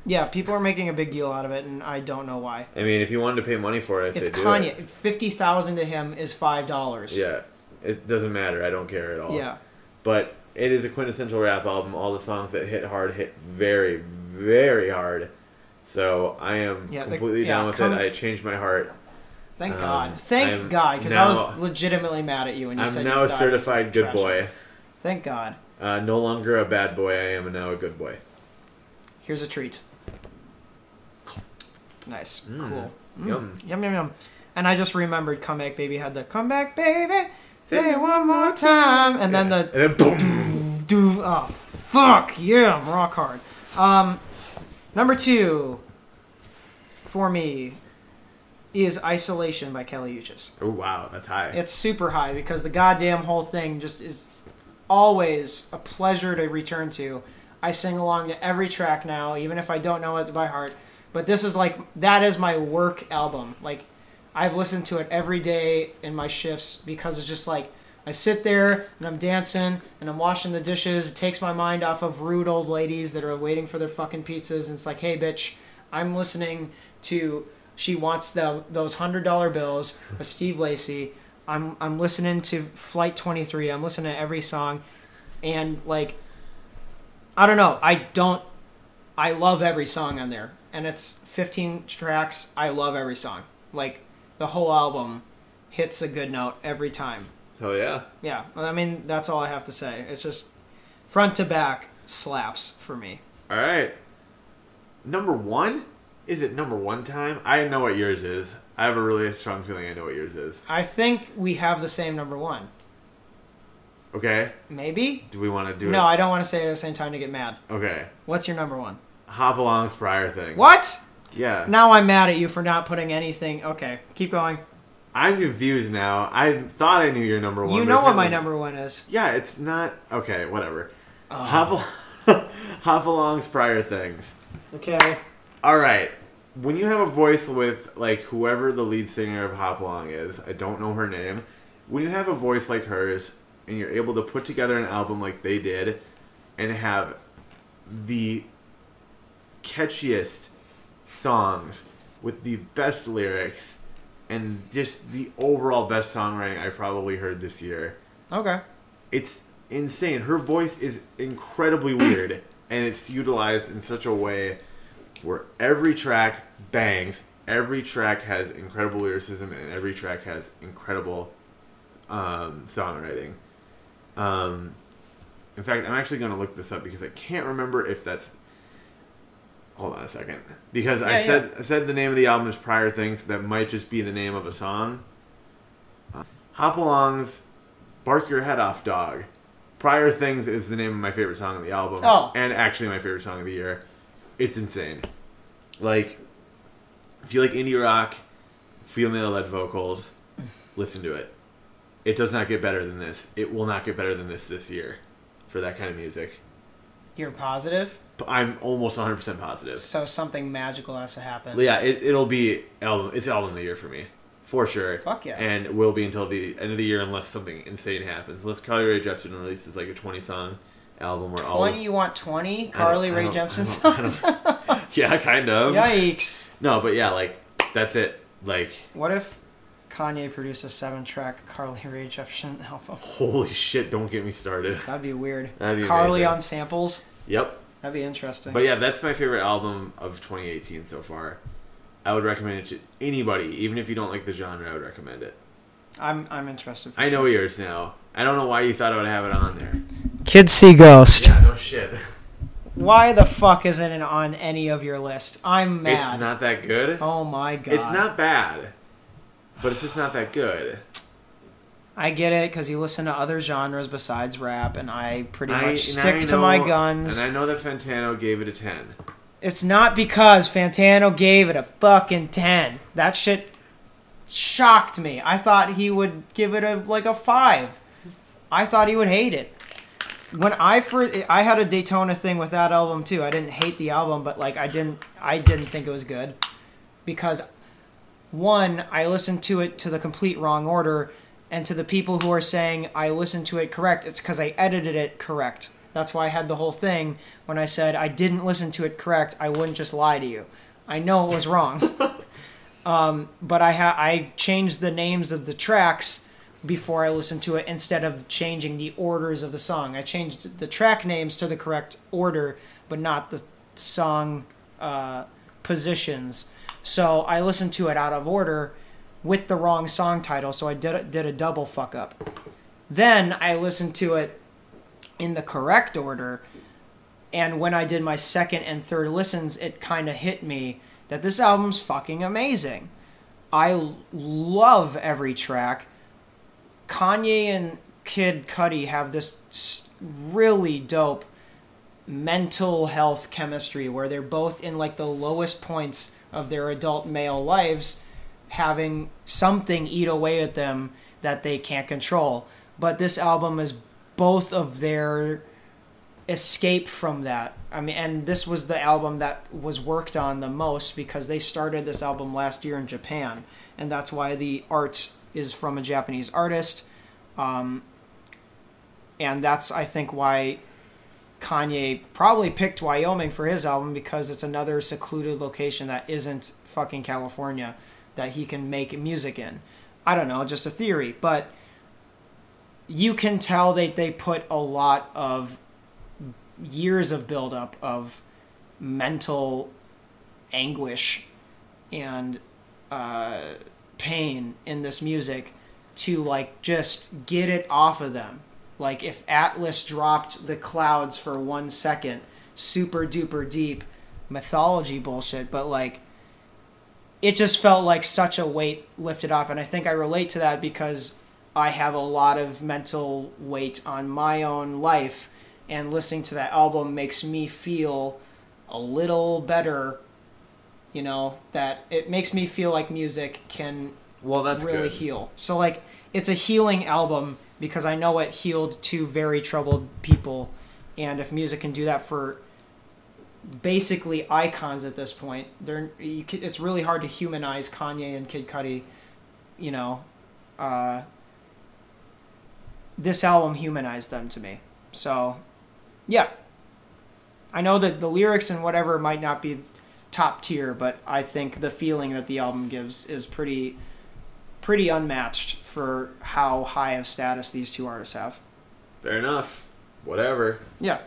Yeah, people are making a big deal out of it, and I don't know why. I mean, if you wanted to pay money for it, I'd it's say Kanye. do it. $50,000 to him is $5. Yeah. It doesn't matter. I don't care at all. Yeah. But it is a quintessential rap album. All the songs that hit hard hit very, very hard. So I am completely down with it. I changed my heart. Thank God. Thank God, because I was legitimately mad at you when you said you thought I'm now a certified good boy. Thank God. No longer a bad boy. I am now a good boy. Here's a treat. Nice. Cool. Yum. Yum, yum, yum. And I just remembered Come Back Baby had the Come Back Baby, say it one more time. And then the... And then boom. Oh, fuck. Yeah, I'm rock hard. Number 2 for me is Isolation by Kelly Uchis. Oh, wow. That's high. It's super high because the goddamn whole thing just is always a pleasure to return to. I sing along to every track now, even if I don't know it by heart. But this is like, that is my work album. Like, I've listened to it every day in my shifts because it's just like, I sit there and I'm dancing and I'm washing the dishes. It takes my mind off of rude old ladies that are waiting for their fucking pizzas. And it's like, hey, bitch, I'm listening to She Wants those $100 bills with Steve Lacy. I'm listening to Flight 23. I'm listening to every song. And, like, I don't know. I love every song on there. And it's 15 tracks. I love every song. Like, the whole album hits a good note every time. Oh, yeah. Yeah. I mean, that's all I have to say. It's just front to back slaps for me. All right. Number one? Is it number one time? I know what yours is. I have a really strong feeling I know what yours is. I think we have the same number one. Okay. Maybe? Do we want to do it? No, I don't want to say it at the same time to get mad. Okay. What's your number one? Hopalong's Prior Thing. What? Yeah. Now I'm mad at you for not putting anything. Okay, keep going. I'm confused now. I thought I knew your number one. You know what my number one is. Yeah, it's not... Okay, whatever. Oh. Hopalong's Prior Things. Okay. All right. When you have a voice with, like, whoever the lead singer of Hopalong is, I don't know her name. When you have a voice like hers, and you're able to put together an album like they did, and have the catchiest songs with the best lyrics, and just the overall best songwriting I probably heard this year. Okay. It's insane. Her voice is incredibly weird, and it's utilized in such a way where every track bangs, every track has incredible lyricism, and every track has incredible songwriting. In fact, I'm actually going to look this up because I can't remember if that's... Hold on a second. Because I said the name of the album is Prior Things. That might just be the name of a song. Hopalong's Bark Your Head Off Dog. Prior Things is the name of my favorite song on the album. Oh. And actually my favorite song of the year. It's insane. Like, if you like indie rock, female-led vocals, listen to it. It does not get better than this. It will not get better than this year for that kind of music. You're positive? I'm almost 100% positive. So something magical has to happen. Yeah, it'll be album. It's album of the year for me, for sure. Fuck yeah. And will be until the end of the year unless something insane happens. Unless Carly Rae Jepsen releases like a 20-song album where 20? You want 20 Carly Rae Jepsen songs? Yeah, kind of. Yikes. No, but yeah, like that's it. Like, what if Kanye produced a 7-track Carly Rae Jepsen album? Holy shit! Don't get me started. That'd be weird. That'd be Carly amazing. on samples. Yep. That'd be interesting. But yeah, that's my favorite album of 2018 so far. I would recommend it to anybody, even if you don't like the genre. I would recommend it. I'm interested. I know yours now. I don't know why you thought I would have it on there. Kids See Ghost. Yeah, no shit. Why the fuck isn't it on any of your list? I'm mad. It's not that good. Oh my god. It's not bad, but it's just not that good. I get it, because you listen to other genres besides rap, and I pretty much stick to my guns. And I know that Fantano gave it a 10. It's not because Fantano gave it a fucking 10. That shit shocked me. I thought he would give it a 5. I thought he would hate it. When I had a Daytona thing with that album too. I didn't hate the album, but like I didn't think it was good, because one, I listened to it to the complete wrong order, and to the people who are saying I listened to it correct, it's because I edited it correct. That's why I had the whole thing when I said I didn't listen to it correct. I wouldn't just lie to you. I know it was wrong, but I changed the names of the tracks before I listened to it, instead of changing the orders of the song. I changed the track names to the correct order, but not the song positions. So I listened to it out of order with the wrong song title, so I did a double fuck up. Then I listened to it in the correct order, and when I did my second and third listens, it kind of hit me that this album's fucking amazing. I love every track. Kanye and Kid Cudi have this really dope mental health chemistry where they're both in like the lowest points of their adult male lives, having something eat away at them that they can't control. But this album is both of their escape from that. I mean, and this was the album that was worked on the most because they started this album last year in Japan, and that's why the art is from a Japanese artist. And that's, I think, why Kanye probably picked Wyoming for his album, because it's another secluded location that isn't fucking California that he can make music in. I don't know, just a theory. But you can tell they put a lot of years of buildup of mental anguish and pain in this music to like just get it off of them. Like if Atlas dropped the clouds for 1 second, super duper deep mythology bullshit, but like it just felt like such a weight lifted off. And I think I relate to that because I have a lot of mental weight on my own life, and listening to that album makes me feel a little better, you know, that it makes me feel like music can that's really good. heal. So like it's a healing album because I know it healed 2 very troubled people, and if music can do that for basically icons at this point, it's really hard to humanize Kanye and Kid Cudi, you know. This album humanized them to me. So, yeah. I know that the lyrics and whatever might not be top tier, but I think the feeling that the album gives is pretty unmatched for how high of status these 2 artists have. Fair enough. Whatever. Yeah.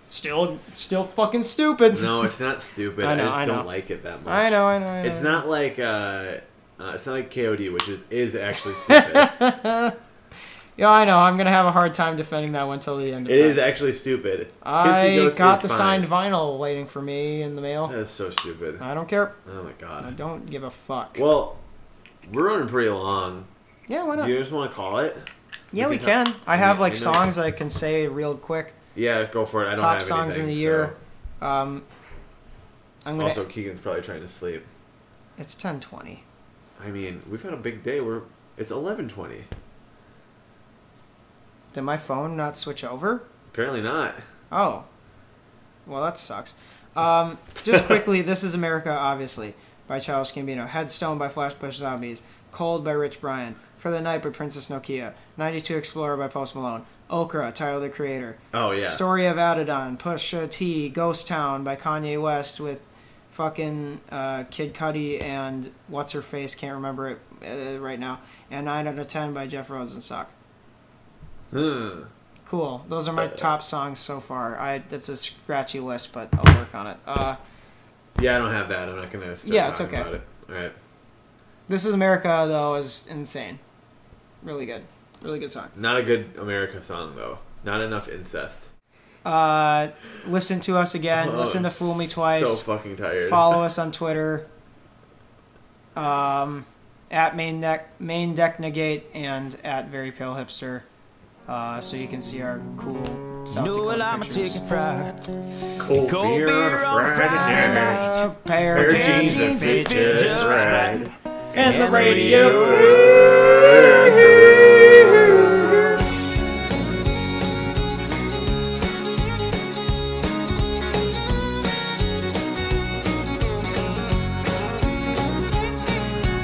Still fucking stupid. No, it's not stupid. I just don't like it that much. I know. It's not like KOD, which is actually stupid. Yeah, I know. I'm gonna have a hard time defending that one till the end of time. It is actually stupid. I got the signed vinyl waiting for me in the mail. That is so stupid. I don't care. Oh my god. I don't give a fuck. Well, we're running pretty long. Yeah, why not? Do you just want to call it? Yeah, we can. I have like songs that I can say real quick. Yeah, go for it. I don't Top have songs anything, in the year. So. I'm gonna. Also, Keegan's probably trying to sleep. It's 10:20. I mean, we've had a big day. It's 11:20. Did my phone not switch over? Apparently not. Oh. Well, that sucks. Just quickly, This Is America, obviously, by Childish Gambino. Headstone by Flatbush Zombies. Cold by Rich Brian. For the Night by Princess Nokia. 92 Explorer by Post Malone. Okra, Tyler the Creator. Oh, yeah. Story of Adidon. Pusha T. Ghost Town by Kanye West with fucking Kid Cudi and What's-Her-Face, can't remember it right now. And 9 out of 10 by Jeff Rosenstock. Cool. Those are my top songs so far. That's a scratchy list, but I'll work on it. Yeah, I don't have that. I'm not going to start talking about it. All right. This Is America, though, is insane. Really good. Really good song. Not a good America song, though. Not enough incest. Listen to us again. Listen to Fool Me Twice. So fucking tired. Follow us on Twitter. At Main Deck Negate and at Very Pale Hipster. So you can see our cool South Dakota pictures. Cold beer on a Friday night. Pair of jeans that fit just right. And the radio.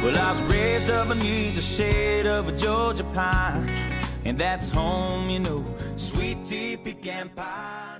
Well, I was raised up beneath the shade of a Georgia pine, and that's home, you know, sweet tea, pecan pie.